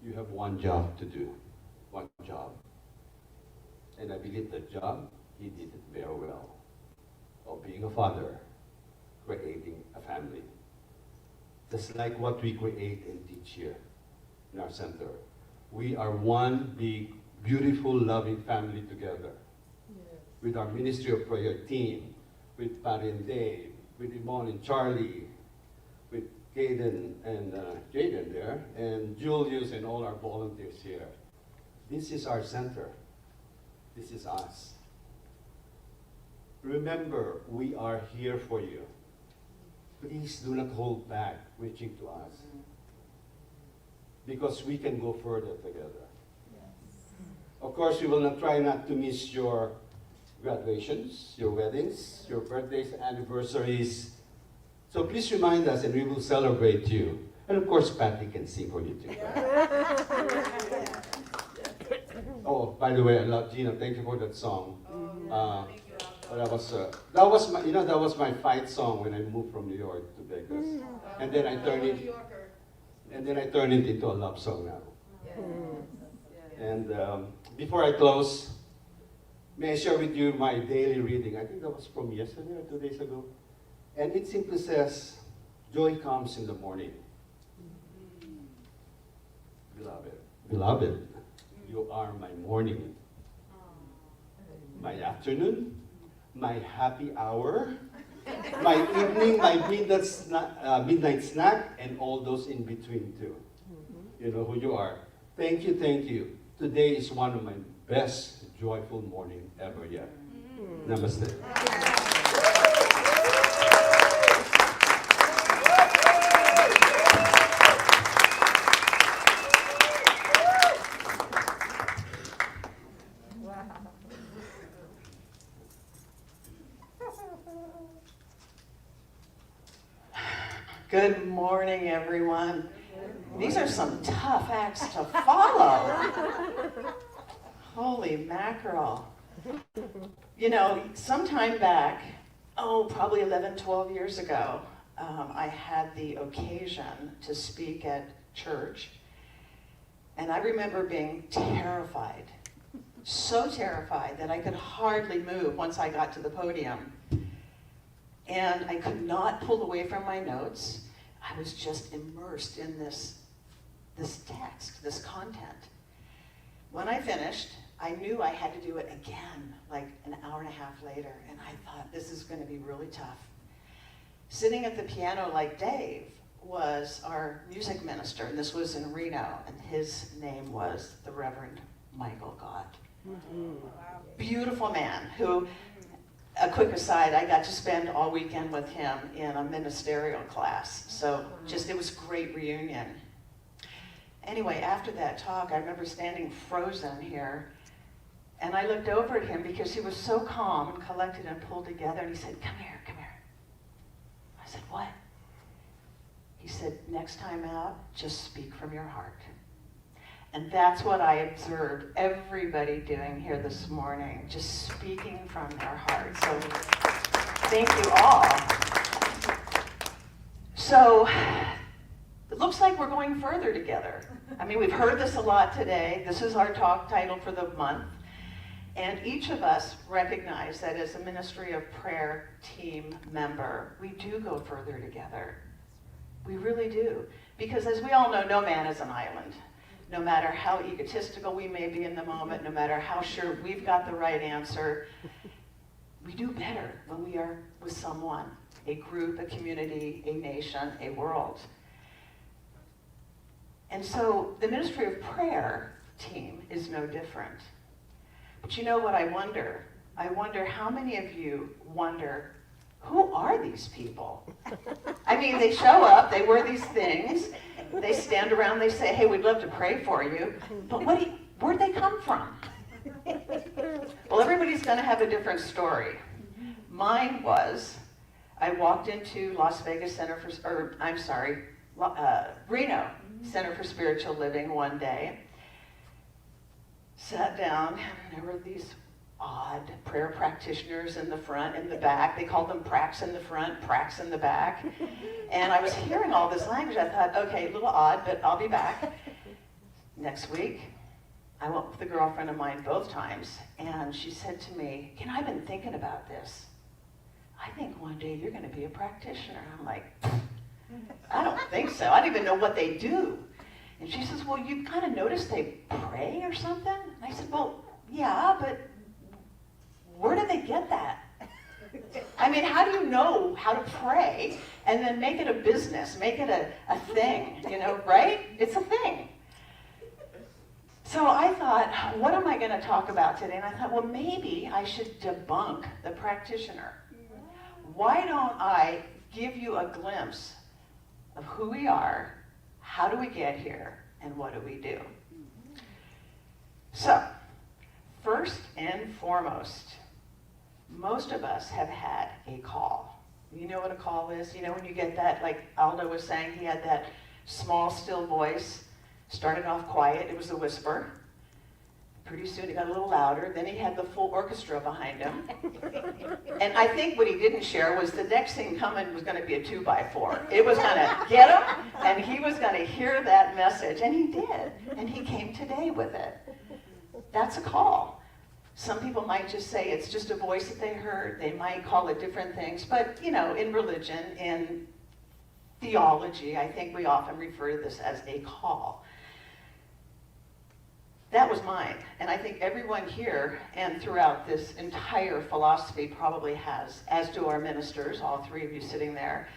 you have one job to do, one job. And I believe that job, he did it very well, of being a father, creating a family. Just like what we create and teach here in our center. We are one big, beautiful, loving family together. Yes. With our Ministry of Prayer team, with Patty and Dave, with Yvonne and Charlie, with Caden and Jaden there, and Julius and all our volunteers here. This is our center. This is us. Remember, we are here for you. Please do not hold back reaching to us, because we can go further together. Of course, we will not try not to miss your graduations, your weddings, your birthdays, anniversaries. So please remind us and we will celebrate you. And of course, Patty can sing for you too. Oh, by the way, I love Gina. Thank you for that song. That was my fight song when I moved from New York to Vegas. And then I turned it into a love song now. And before I close, may I share with you my daily reading? I think that was from yesterday or 2 days ago. And it simply says, joy comes in the morning. Beloved, you are my morning, my afternoon, my happy hour, my evening, my midnight snack, and all those in between too. You know who you are. Thank you, thank you. Today is one of my best joyful morning ever yet. Namaste. Good morning, everyone. These are some tough acts to follow. Holy mackerel. You know, sometime back, probably 11, 12 years ago, I had the occasion to speak at church. And I remember being terrified, so terrified that I could hardly move once I got to the podium. And I could not pull away from my notes. I was just immersed in this text, this content. When I finished, I knew I had to do it again, like an hour and a half later, and I thought, this is going to be really tough. Sitting at the piano like Dave was our music minister, and this was in Reno, and his name was the Reverend Michael Gott. Beautiful man who, a quick aside, I got to spend all weekend with him in a ministerial class. So it was a great reunion. Anyway, after that talk, I remember standing frozen here, and I looked over at him because he was so calm and collected and pulled together, and he said, come here, come here. I said, what? He said, next time out, just speak from your heart. And that's what I observed everybody doing here this morning, just speaking from their heart. So thank you all. So it looks like we're going further together. I mean, we've heard this a lot today. This is our talk title for the month. And each of us recognize that as a Ministry of Prayer team member, we do go further together. We really do. Because as we all know, no man is an island. No matter how egotistical we may be in the moment, no matter how sure we've got the right answer, we do better when we are with someone, a group, a community, a nation, a world. And so the Ministry of Prayer team is no different. But you know what I wonder? I wonder how many of you wonder, who are these people? I mean, they show up, they wear these things, they stand around, they say, hey, we'd love to pray for you, but where'd they come from? Well, everybody's gonna have a different story. Mine was, I walked into Reno Center for Spiritual Living one day, sat down, and there were these odd prayer practitioners in the front and the back. They called them pracs in the front, pracs in the back. And I was hearing all this language. I thought, okay, a little odd, but I'll be back. Next week, I went with a girlfriend of mine both times, and she said to me, I've been thinking about this. I think one day you're going to be a practitioner. I'm like, I don't think so. I don't even know what they do. And she says, well, you kind of noticed they pray or something? And I said, well, yeah, but where did they get that? I mean, how do you know how to pray and then make it a business, make it a thing, you know, right? It's a thing. So I thought, what am I going to talk about today? And I thought, well, maybe I should debunk the practitioner. Why don't I give you a glimpse of who we are, how do we get here, and what do we do? So, first and foremost, most of us have had a call. You know what a call is? You know when you get that, like Aldo was saying, he had that small, still voice. Started off quiet, it was a whisper. Pretty soon it got a little louder, then he had the full orchestra behind him. And I think what he didn't share was the next thing coming was gonna be a 2x4. It was gonna get him, and he was gonna hear that message, and he did. And he came today with it. That's a call. Some people might just say it's just a voice that they heard. They might call it different things, but you know, in religion, in theology, I think we often refer to this as a call. That was mine, and I think everyone here and throughout this entire philosophy probably has, as do our ministers, all three of you sitting there.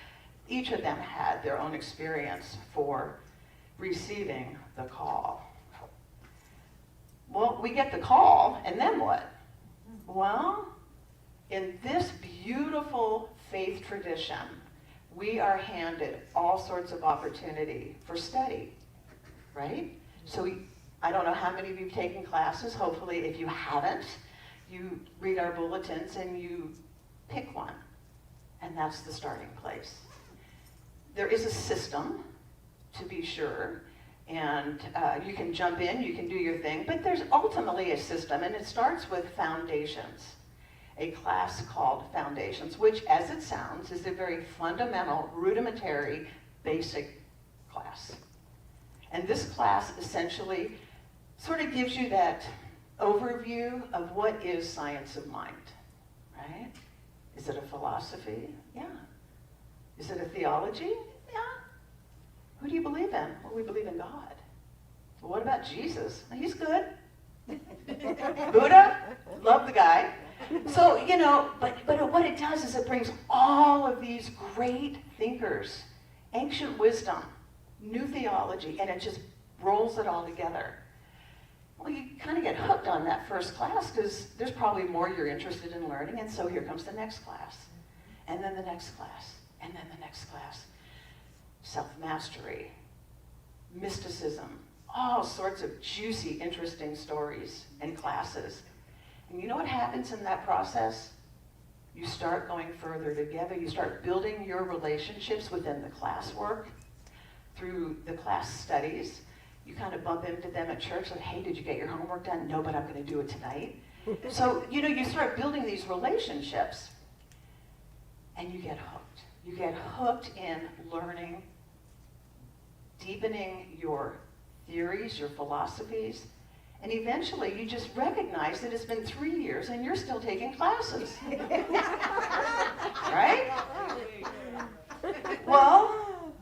Each of them had their own experience for receiving the call. Well, we get the call, and then what? Well, in this beautiful faith tradition, we are handed all sorts of opportunity for study, right? So I don't know how many of you have taken classes. Hopefully, if you haven't, you read our bulletins and you pick one. And that's the starting place. There is a system, to be sure, and you can jump in, you can do your thing, but there's ultimately a system, and it starts with foundations. A class called Foundations, which, as it sounds, is a very fundamental, rudimentary, basic class. And this class essentially sort of gives you that overview of what is science of mind, right? Is it a philosophy? Yeah. Is it a theology? Yeah. Who do you believe in? Well, we believe in God. Well, what about Jesus? He's good. Buddha? Love the guy. So, you know, but what it does is it brings all of these great thinkers, ancient wisdom, new theology, and it just rolls it all together. Well, you kind of get hooked on that first class because there's probably more you're interested in learning, and so here comes the next class, and then the next class, and then the next class. Self-mastery, mysticism, all sorts of juicy, interesting stories and classes. And you know what happens in that process? You start going further together. You start building your relationships within the classwork, through the class studies. You kind of bump into them at church, like, hey, did you get your homework done? No, but I'm going to do it tonight. So, you know, you start building these relationships, and you get hooked. You get hooked in learning, deepening your theories, your philosophies, and eventually you just recognize that it's been 3 years and you're still taking classes. Right? Well,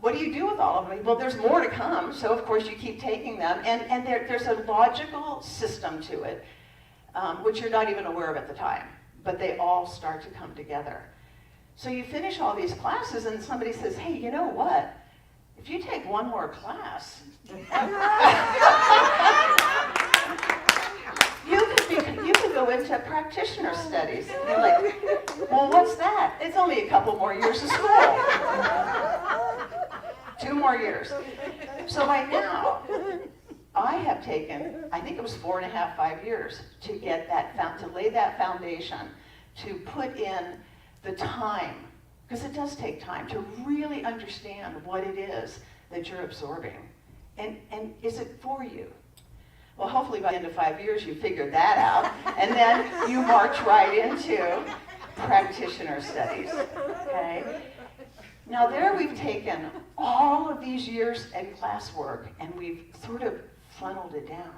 what do you do with all of them? Well, there's more to come, so of course you keep taking them, and there's a logical system to it, which you're not even aware of at the time, but they all start to come together. So you finish all these classes and somebody says, hey, you know what? If you take one more class, you can go into practitioner studies. And you're like, well, what's that? It's only a couple more years of school. 2 more years. So by now, I have taken, I think it was 4.5, 5 years to get that, to lay that foundation, to put in the time, because it does take time to really understand what it is that you're absorbing. And is it for you? Well, hopefully by the end of 5 years you figure that out, and then you march right into practitioner studies, okay? Now there we've taken all of these years in classwork and we've sort of funneled it down.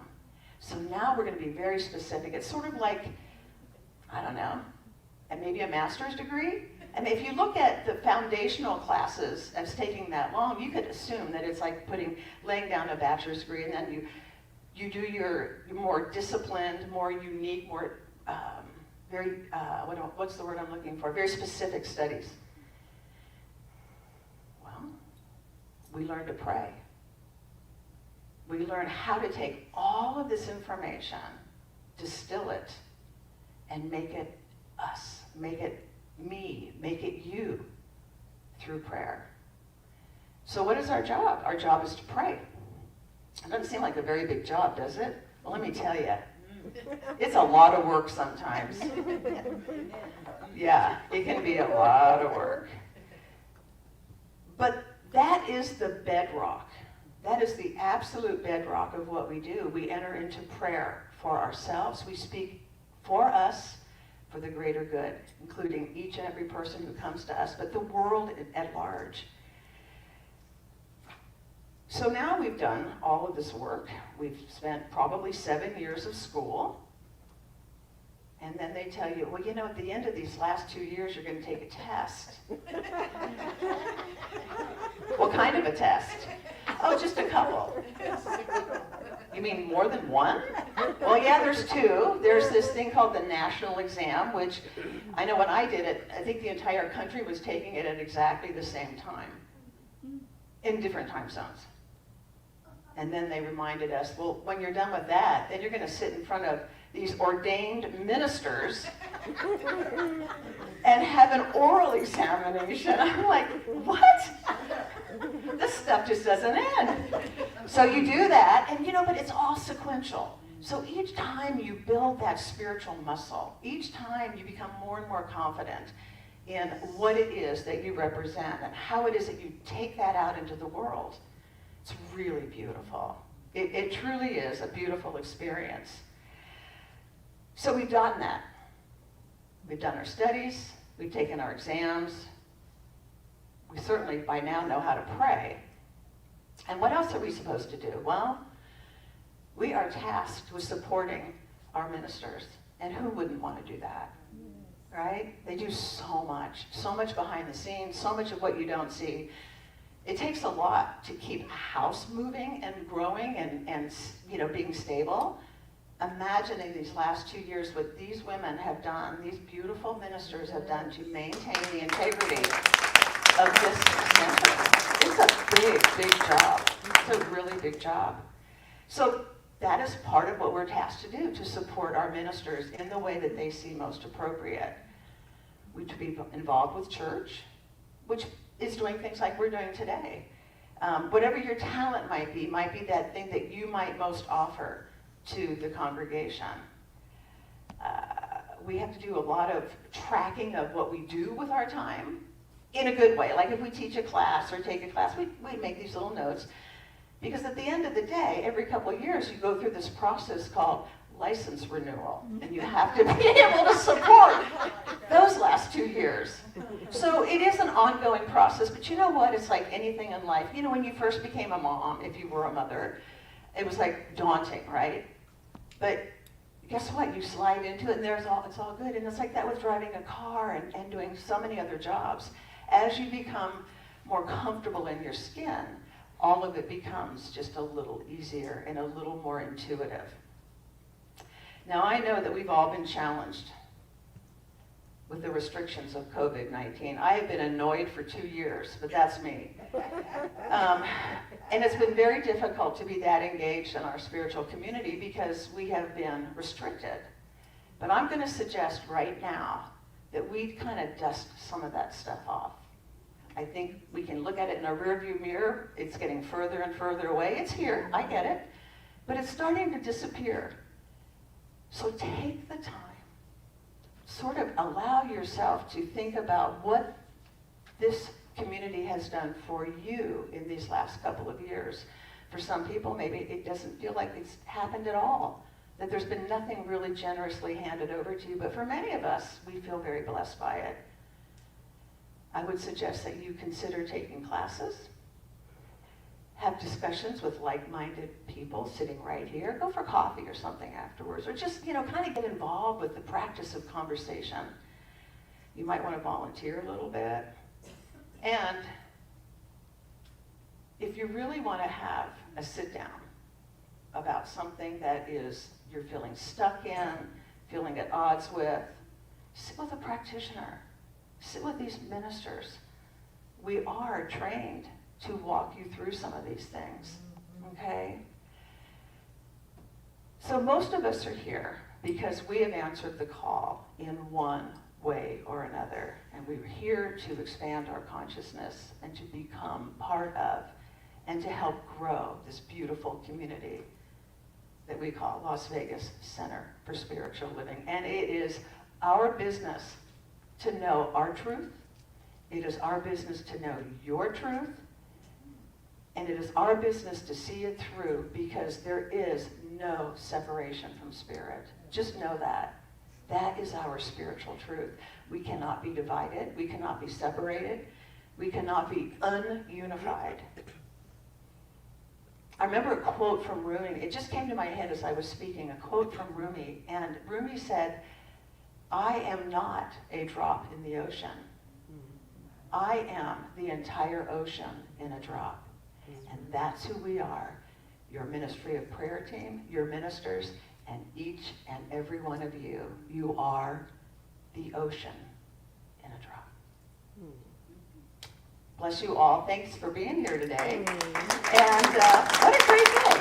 So now we're going to be very specific. It's sort of like, I don't know, and maybe a master's degree. And if you look at the foundational classes as taking that long, you could assume that it's like laying down a bachelor's degree, and then you do your more disciplined, more unique, more very, what's the word I'm looking for? Very specific studies. Well, we learn to pray. We learn how to take all of this information, distill it, and make it us, make it me, make it you through prayer. So what is our job? Our job is to pray. It doesn't seem like a very big job, does it? Well, let me tell you, it's a lot of work sometimes. Yeah, it can be a lot of work. But that is the bedrock. That is the absolute bedrock of what we do. We enter into prayer for ourselves. We speak for us, for the greater good, including each and every person who comes to us, but the world at large. So now we've done all of this work. We've spent probably 7 years of school. And then they tell you, well, you know, at the end of these last 2 years, you're going to take a test. What kind of a test? Oh, just a couple. You mean more than one? Well, yeah, there's two. There's this thing called the national exam, which I know when I did it, I think the entire country was taking it at exactly the same time, in different time zones. And then they reminded us, well, when you're done with that, then you're going to sit in front of these ordained ministers and have an oral examination. I'm like, what? This stuff just doesn't end. So you do that, and you know, but it's all sequential. So each time you build that spiritual muscle, each time you become more and more confident in what it is that you represent and how it is that you take that out into the world. It's really beautiful. It truly is a beautiful experience. So we've done that. We've done our studies, we've taken our exams. We certainly by now know how to pray. And what else are we supposed to do? Well, we are tasked with supporting our ministers. And who wouldn't want to do that? Right? They do so much behind the scenes, so much of what you don't see. It takes a lot to keep a house moving and growing and you know, being stable. Imagining these last 2 years what these women have done, these beautiful ministers have done to maintain the integrity of this center. It's a big job. It's a really big job. So that is part of what we're tasked to do, to support our ministers in the way that they see most appropriate. We to be involved with church, which is doing things like we're doing today. Whatever your talent might be that thing that you might most offer to the congregation. We have to do a lot of tracking of what we do with our time in a good way. Like if we teach a class or take a class, we make these little notes. Because at the end of the day, every couple of years, you go through this process called license renewal. And you have to be able to support those last 2 years. So it is an ongoing process, but you know what? It's like anything in life. You know, when you first became a mom, if you were a mother, it was like daunting, right? But guess what? You slide into it and it's all good. And it's like that with driving a car and doing so many other jobs. As you become more comfortable in your skin, all of it becomes just a little easier and a little more intuitive. Now I know that we've all been challenged with the restrictions of COVID-19. I have been annoyed for 2 years, but that's me. And it's been very difficult to be that engaged in our spiritual community because we have been restricted. But I'm going to suggest right now that we kind of dust some of that stuff off. I think we can look at it in a rearview mirror. It's getting further and further away. It's here, I get it, but it's starting to disappear. So take the time. Sort of allow yourself to think about what this community has done for you in these last couple of years. For some people, maybe it doesn't feel like it's happened at all, that there's been nothing really generously handed over to you, but for many of us, we feel very blessed by it. I would suggest that you consider taking classes, have discussions with like-minded people sitting right here. Go for coffee or something afterwards, or just, kind of get involved with the practice of conversation. You might want to volunteer a little bit. And if you really want to have a sit-down about something that you're feeling stuck in, feeling at odds with, Sit with a practitioner. Sit with these ministers. We are trained to walk you through some of these things, okay? So most of us are here because we have answered the call in one way or another, and we're here to expand our consciousness and to become part of and to help grow this beautiful community that we call Las Vegas Center for Spiritual Living. And it is our business to know our truth. It is our business to know your truth. And it is our business to see it through, because there is no separation from spirit. Just know that. That is our spiritual truth. We cannot be divided. We cannot be separated. We cannot be ununified. I remember a quote from Rumi. It just came to my head as I was speaking, a quote from Rumi. And Rumi said, "I am not a drop in the ocean. I am the entire ocean in a drop." And that's who we are. Your Ministry of Prayer team, your ministers, and each and every one of you. You are the ocean in a drop. Bless you all. Thanks for being here today. And what a great day.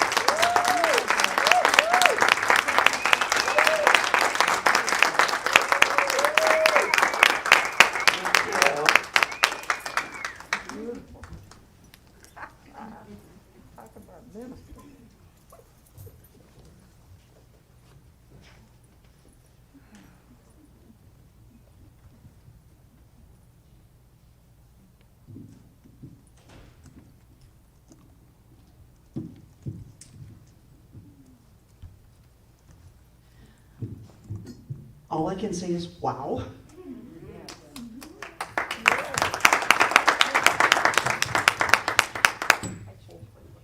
All I can say is, wow.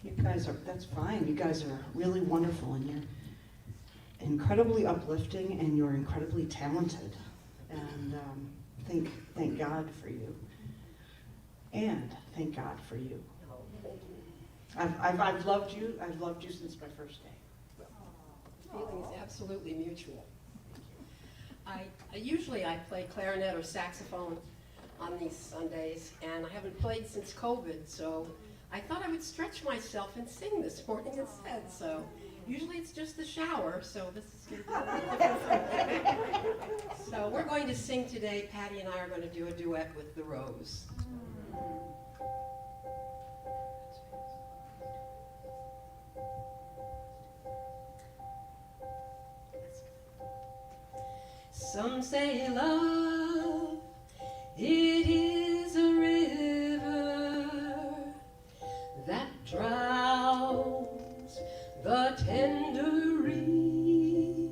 You guys are, that's fine. You guys are really wonderful, and you're incredibly uplifting, and you're incredibly talented. And thank God for you. And thank God for you. I've loved you. I've loved you since my first day. The feeling is absolutely mutual. Usually I play clarinet or saxophone on these Sundays, and I haven't played since COVID, so I thought I would stretch myself and sing this morning instead. So usually it's just the shower, so this is going to be a little different. So we're going to sing today. Patty and I are going to do a duet with the Rose. Some say love, it is a river that drowns the tender reed.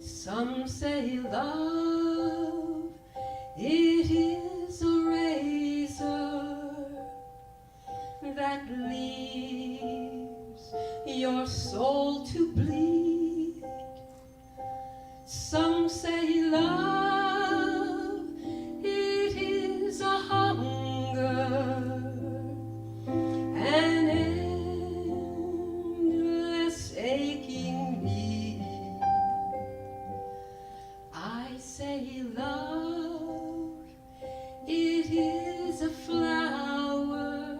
Some say love, it is a razor that leaves your soul to bleed. Some say love, it is a hunger, an endless aching need. I say love, it is a flower,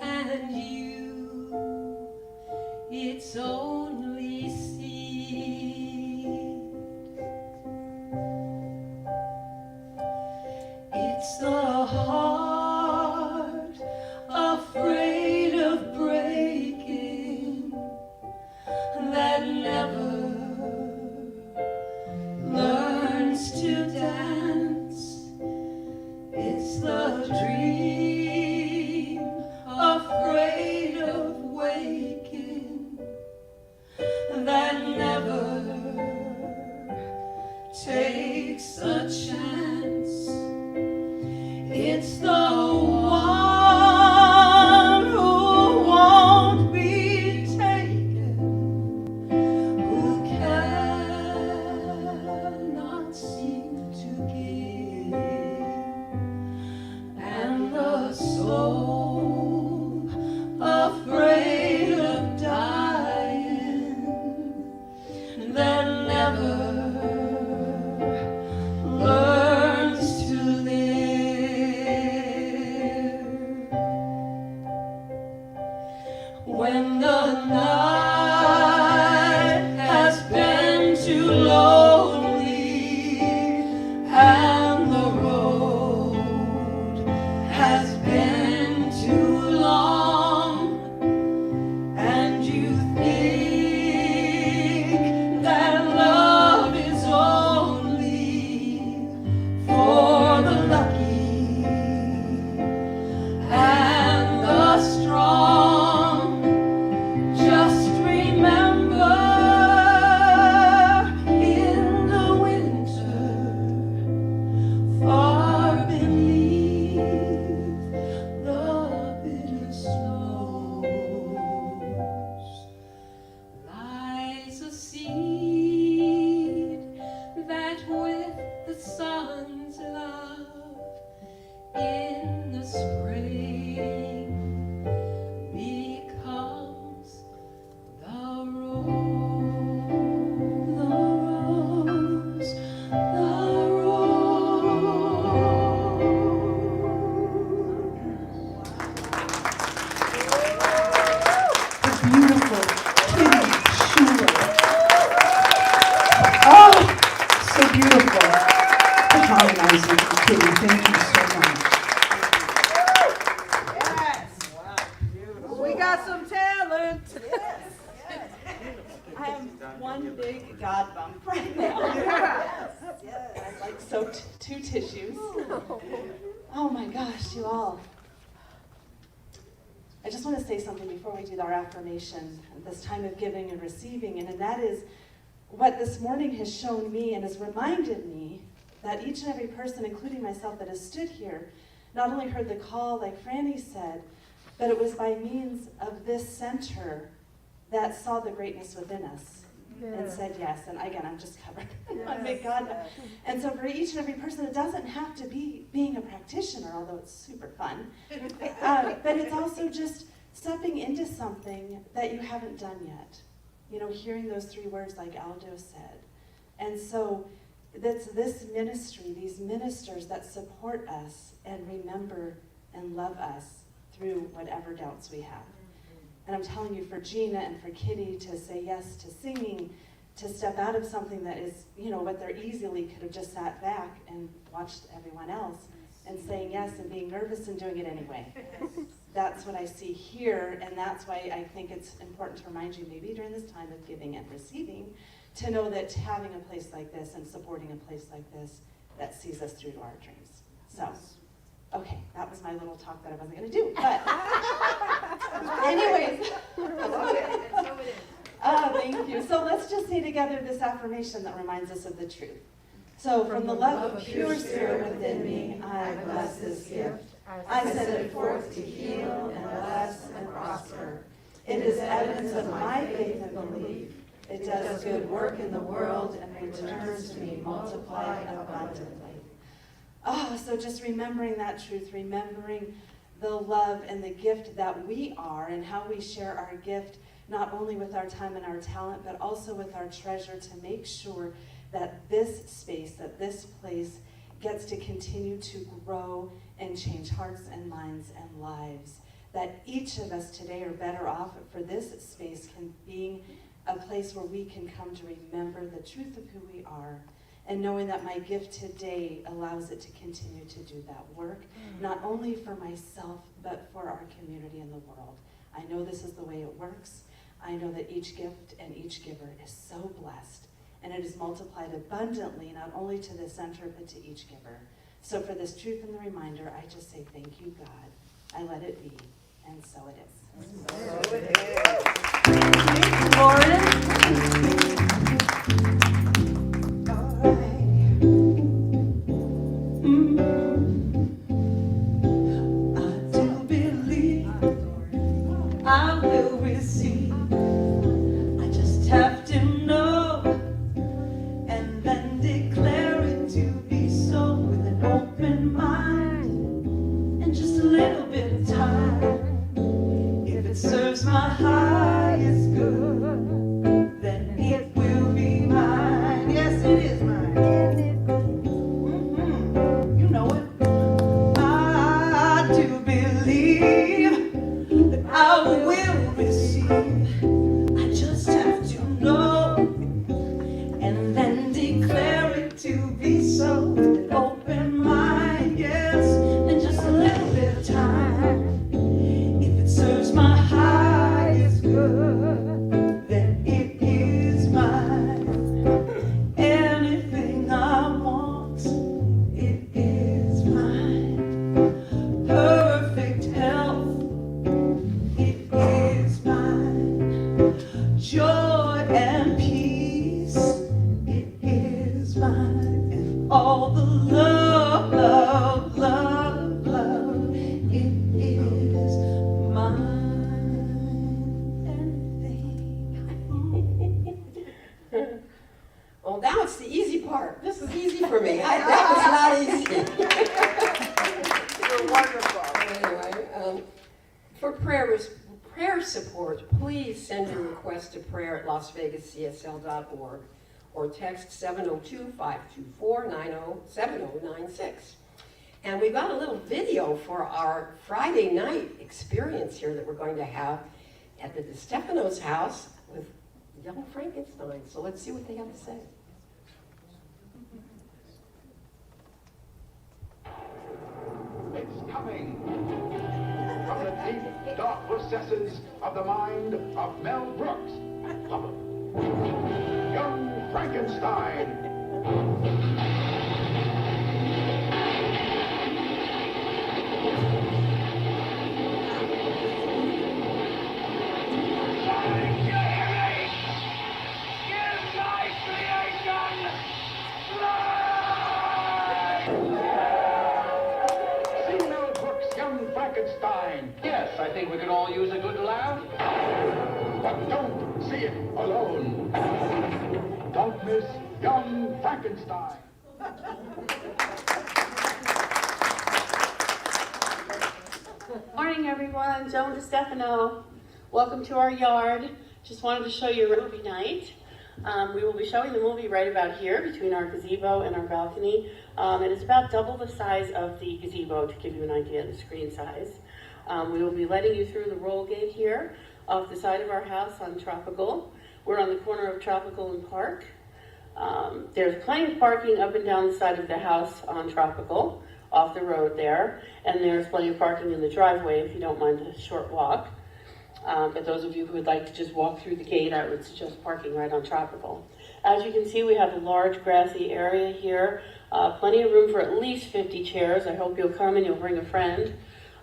and you, its only seed. It's the heart afraid of breaking that never learns to dance. It's the dream afraid of waking that never takes a chance. It's the one who won't be taken, who cannot seem to give, and the soul afraid of dying that never Oh my gosh, you all. I just want to say something before we do our affirmation at this time of giving and receiving, and that is what this morning has shown me and has reminded me that each and every person, including myself, that has stood here, not only heard the call, like Franny said, but it was by means of this center that saw the greatness within us and said yes. And again, I'm just covered. Thank God. And so for each and every person, it doesn't have to be being a practitioner, although it's super fun. But it's also just stepping into something that you haven't done yet. You know, hearing those 3 words like Aldo said. And so that's this ministry, these ministers that support us and remember and love us through whatever doubts we have. And I'm telling you, for Gina and for Kitty to say yes to singing, to step out of something that is, you know, what they're easily could have just sat back and watched everyone else, and saying yes and being nervous and doing it anyway. That's what I see here, and that's why I think it's important to remind you, maybe during this time of giving and receiving, to know that having a place like this and supporting a place like this that sees us through to our dreams. So. Okay, that was my little talk that I wasn't going to do, but anyways. Thank you. So let's just say together this affirmation that reminds us of the truth. So from the love of pure spirit within me, I bless this gift. I send it forth to heal and bless and prosper. It is evidence of my faith and belief. It does good work in the world and returns to me multiplied abundantly. Oh, so just remembering that truth, remembering the love and the gift that we are and how we share our gift, not only with our time and our talent, but also with our treasure, to make sure that this space, that this place gets to continue to grow and change hearts and minds and lives. That each of us today are better off for this space can being a place where we can come to remember the truth of who we are, and knowing that my gift today allows it to continue to do that work, not only for myself, but for our community and the world. I know this is the way it works. I know that each gift and each giver is so blessed, and it is multiplied abundantly, not only to the center, but to each giver. So for this truth and the reminder, I just say thank you, God. I let it be, and so it is. So it is. Lauren? I will receive. I just have to know and then declare it to be so, with an open mind and just a little bit of time. If it serves my highest good, then it will be mine. Yes, it is mine. You know it. I do believe that I will receive. I just have to know and then declare it to be so, with an open mind, yes, and just a little bit of time. If it serves my highest good, then it is mine. Anything I want, it is mine. Perfect health, it is mine. Joy and peace, it is mine. And all the love, love, love, love, it is mine. Well, now it's the easy part. This is easy for me. That was not easy. You're wonderful. Anyway, for prayer support, please send your request to prayer at LasVegasCSL.org or text 702-524-7096. And we've got a little video for our Friday night experience here that we're going to have at the DeStefano's house with Young Frankenstein. So let's see what they have to say. It's coming from the deep, dark recesses of the mind of Mel Brooks. Young Frankenstein. Frankenstein. Yes, I think we could all use a good laugh. But don't see it alone. Don't miss Young Frankenstein. Morning, everyone. Joan DeStefano. Welcome to our yard. Just wanted to show you a movie night. We will be showing the movie right about here between our gazebo and our balcony. It is about double the size of the gazebo to give you an idea of the screen size. We will be letting you through the roll gate here off the side of our house on Tropical. We're on the corner of Tropical and Park. There's plenty of parking up and down the side of the house on Tropical, off the road there, and there's plenty of parking in the driveway if you don't mind a short walk. But those of you who would like to just walk through the gate, I would suggest parking right on Tropical. As you can see, we have a large grassy area here, plenty of room for at least 50 chairs. I hope you'll come and you'll bring a friend.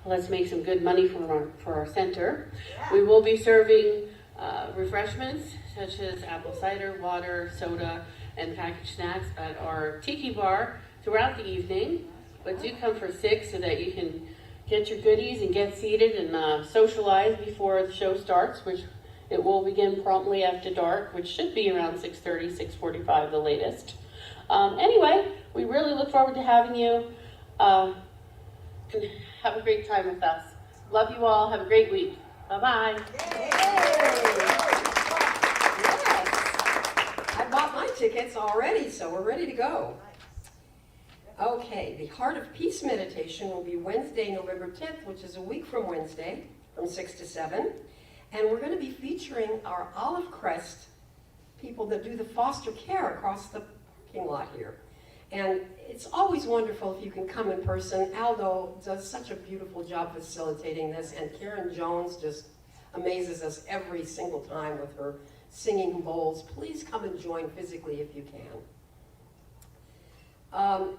Let's make some good money for our center. We will be serving refreshments such as apple cider, water, soda, and packaged snacks at our tiki bar throughout the evening. But do come for 6 so that you can get your goodies and get seated and socialize before the show starts, which it will begin promptly after dark, which should be around 6:30, 6:45 the latest. Anyway, we really look forward to having you. Have a great time with us. Love you all. Have a great week. Bye-bye. I bought my tickets already, so we're ready to go. Okay, the Heart of Peace meditation will be Wednesday, November 10th, which is a week from Wednesday, from 6 to 7. And we're going to be featuring our Olive Crest people that do the foster care across the parking lot here. And it's always wonderful if you can come in person. Aldo does such a beautiful job facilitating this, and Karen Jones just amazes us every single time with her singing bowls. Please come and join physically if you can.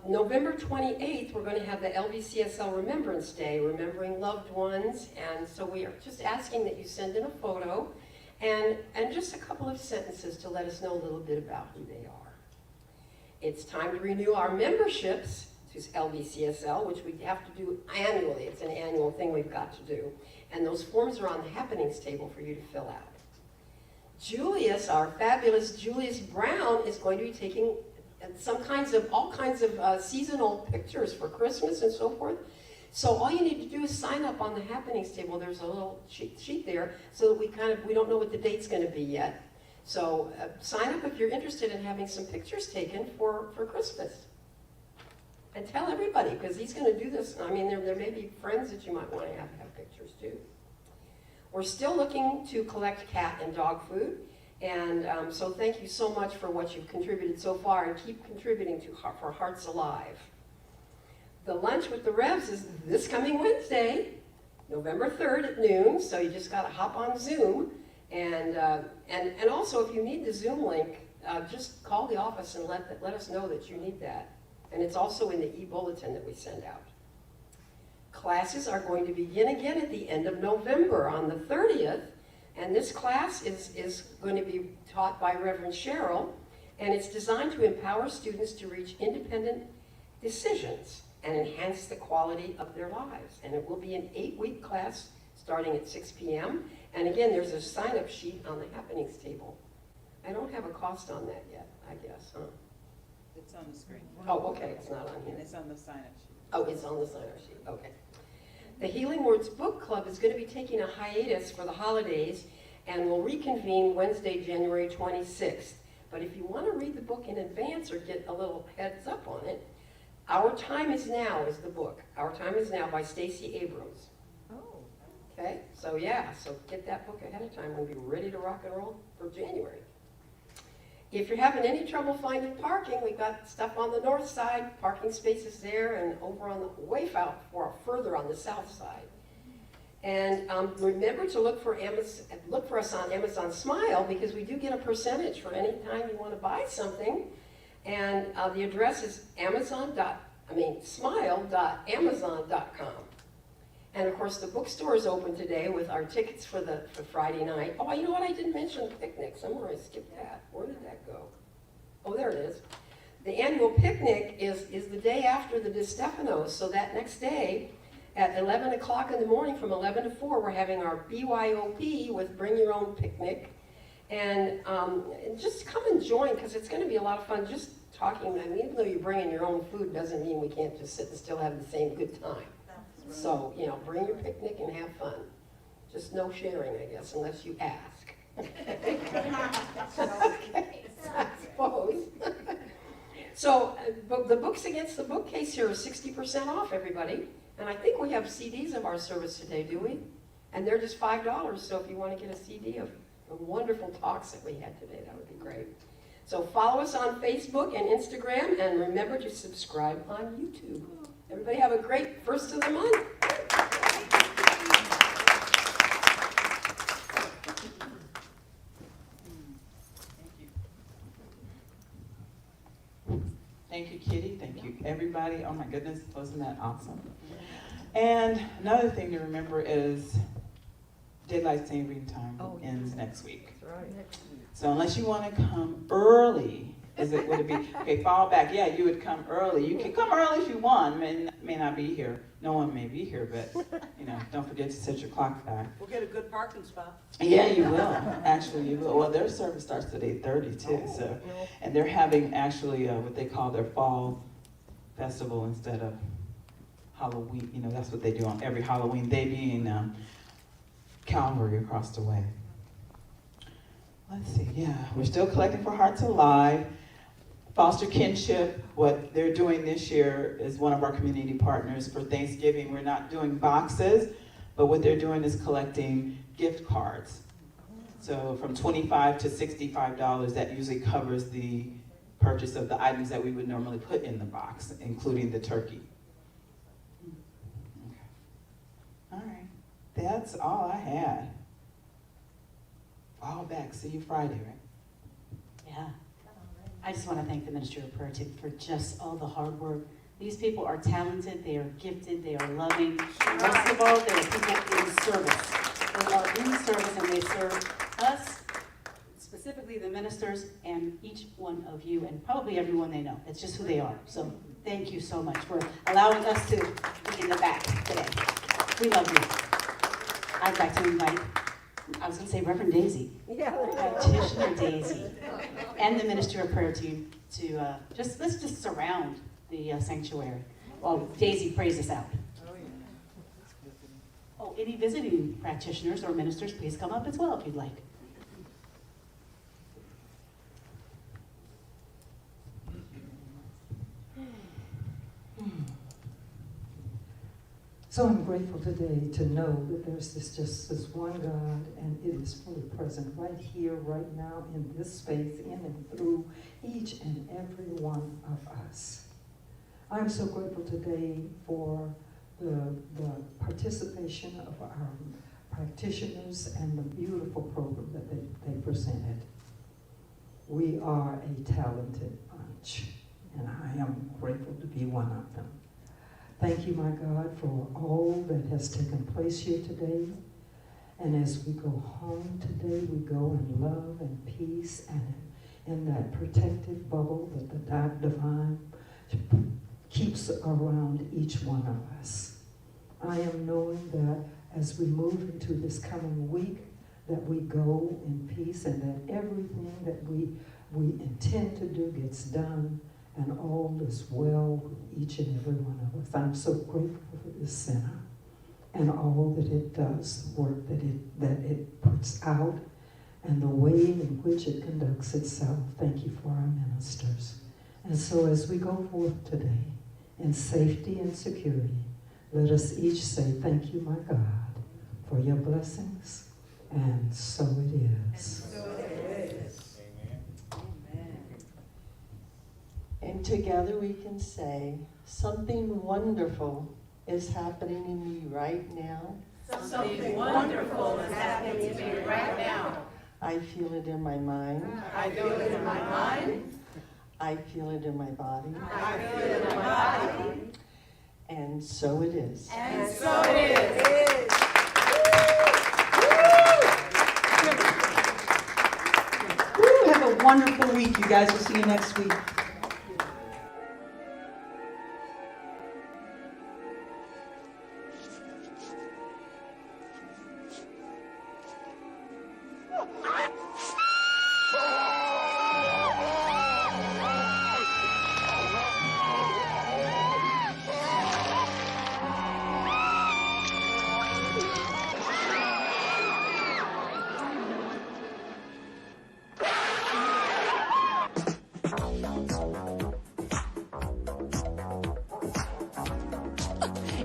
November 28th, we're going to have the LVCSL Remembrance Day, remembering loved ones, and so we are just asking that you send in a photo and just a couple of sentences to let us know a little bit about who they are. It's time to renew our memberships to LVCSL, which we have to do annually. It's an annual thing we've got to do, and those forms are on the happenings table for you to fill out. Julius, our fabulous Julius Brown, is going to be taking all kinds of seasonal pictures for Christmas and so forth. So all you need to do is sign up on the happenings table. There's a little sheet there so that we don't know what the date's going to be yet. So sign up if you're interested in having some pictures taken for Christmas. And tell everybody, because he's going to do this. I mean, there may be friends that you might want to have pictures too. We're still looking to collect cat and dog food. And so thank you so much for what you've contributed so far, and keep contributing for Hearts Alive. The lunch with the Revs is this coming Wednesday, November 3rd at noon, so you just got to hop on Zoom. And also, if you need the Zoom link, just call the office and let us know that you need that. And it's also in the e-bulletin that we send out. Classes are going to begin again at the end of November on the 30th. And this class is going to be taught by Reverend Cheryl, and it's designed to empower students to reach independent decisions and enhance the quality of their lives. And it will be an 8-week class starting at 6 p.m. And again, there's a sign-up sheet on the happenings table. I don't have a cost on that yet, I guess, huh? It's on the screen. Oh, okay, it's not on here. And it's on the sign-up sheet. Oh, it's on the sign-up sheet, okay. The Healing Words Book Club is going to be taking a hiatus for the holidays and will reconvene Wednesday, January 26th. But if you want to read the book in advance or get a little heads up on it, Our Time Is Now is the book. Our Time Is Now by Stacey Abrams. Oh. Okay, so get that book ahead of time. We'll be ready to rock and roll for January. If you're having any trouble finding parking, we've got stuff on the north side, parking spaces there, and over on the further on the south side. And remember to look for us on Amazon Smile, because we do get a percentage for any time you want to buy something. And the address is smile.amazon.com. And of course, the bookstore is open today with our tickets for Friday night. Oh, you know what? I didn't mention picnic. Somewhere I skipped that. Where did that go? Oh, there it is. The annual picnic is the day after the Di Stefano's. So that next day at 11 o'clock in the morning, from 11 to 4, we're having our BYOP with Bring Your Own Picnic. And just come and join, because it's going to be a lot of fun just talking. I mean, even though you bring in your own food doesn't mean we can't just sit and still have the same good time. So, you know, bring your picnic and have fun. Just no sharing, I guess, unless you ask. Okay, I suppose. So, the Books Against the Bookcase here is 60% off, everybody. And I think we have CDs of our service today, do we? And they're just $5, so if you want to get a CD of the wonderful talks that we had today, that would be great. So follow us on Facebook and Instagram, and remember to subscribe on YouTube. Everybody have a great first of the month. Thank you, Kitty. Thank you, everybody. Oh my goodness, wasn't that awesome? And another thing to remember is daylight saving time ends next week. So unless you want to come early, would it be, okay, fall back, yeah, you would come early. You can come early if you want, may not be here. No one may be here, but, you know, don't forget to set your clock back. We'll get a good parking spot. Yeah, you will. Actually, you will. Well, their service starts at 8:30 too, so. And they're having actually what they call their fall festival instead of Halloween. You know, that's what they do on every Halloween. They being Calvary across the way. Let's see, yeah, we're still collecting for Hearts Alive. Foster Kinship, what they're doing this year is one of our community partners for Thanksgiving. We're not doing boxes, but what they're doing is collecting gift cards. So from $25 to $65, that usually covers the purchase of the items that we would normally put in the box, including the turkey. Okay. All right, that's all I had. All back, see you Friday, right? Yeah. I just want to thank the Ministry of Prayer team for just all the hard work. These people are talented, they are gifted, they are loving. Most of all, they are people in service. They are in service and they serve us, specifically the ministers, and each one of you, and probably everyone they know. It's just who they are. So thank you so much for allowing us to be in the back today. We love you. I'd like to invite, I was going to say Reverend Daisy, Practitioner Daisy, and the Ministry of Prayer team to let's just surround the sanctuary while Daisy prays us out. Oh, any visiting practitioners or ministers, please come up as well if you'd like. So I'm grateful today to know that there's just this one God, and it is fully present right here, right now, in this space, in and through each and every one of us. I'm so grateful today for the participation of our practitioners and the beautiful program that they presented. We are a talented bunch, and I am grateful to be one of them. Thank you, my God, for all that has taken place here today. And as we go home today, we go in love and peace and in that protective bubble that the divine keeps around each one of us. I am knowing that as we move into this coming week, that we go in peace and that everything that we intend to do gets done, and all is well with each and every one of us. I'm so grateful for this center and all that it does, the work that it puts out, and the way in which it conducts itself. Thank you for our ministers. And so as we go forth today in safety and security, let us each say, thank you, my God, for your blessings, and so it is. And so it is. And together we can say, something wonderful is happening in me right now. Something wonderful is happening to me right now. I feel it in my mind. I feel it in my mind. I feel it in my body. I feel it in my body. And so it is. And so it is. Woo, have a wonderful week, you guys. We'll see you next week.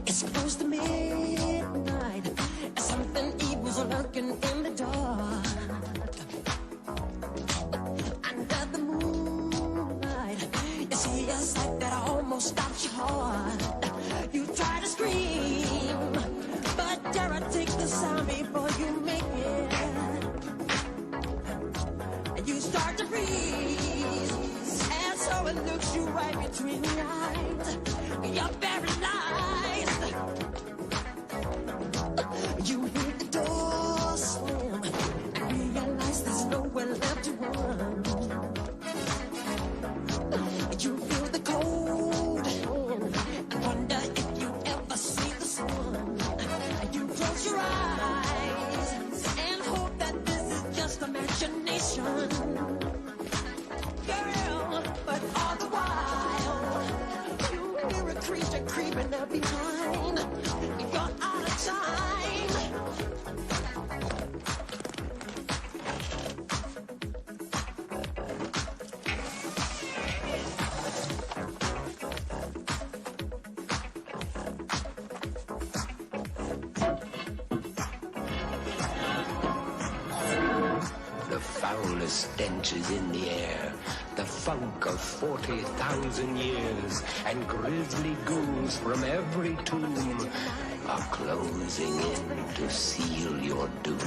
It's close to midnight. Something evil's lurking in the dark. Under the moonlight, you see a sight that almost stops your heart. You try to scream, but terror takes the sound before you make it. You start to freeze, and so it looks you right between the eyes. You're paralyzed. You hear the door slam and realize there's nowhere left to run. You feel the cold hand and wonder if you ever see the sun. You close your eyes and hope that this is just imagination. Girl, but all the while you hear a creature creeping up behind. You're out of time. The foulest stench is in the air, the funk of 40,000 years, and grisly ghouls from every tomb are closing in to seal your doom.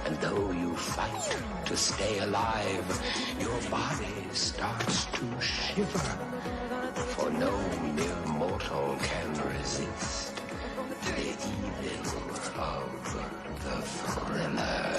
And though you fight to stay alive, your body starts to shiver, for no mere mortal can resist the evil of the thriller.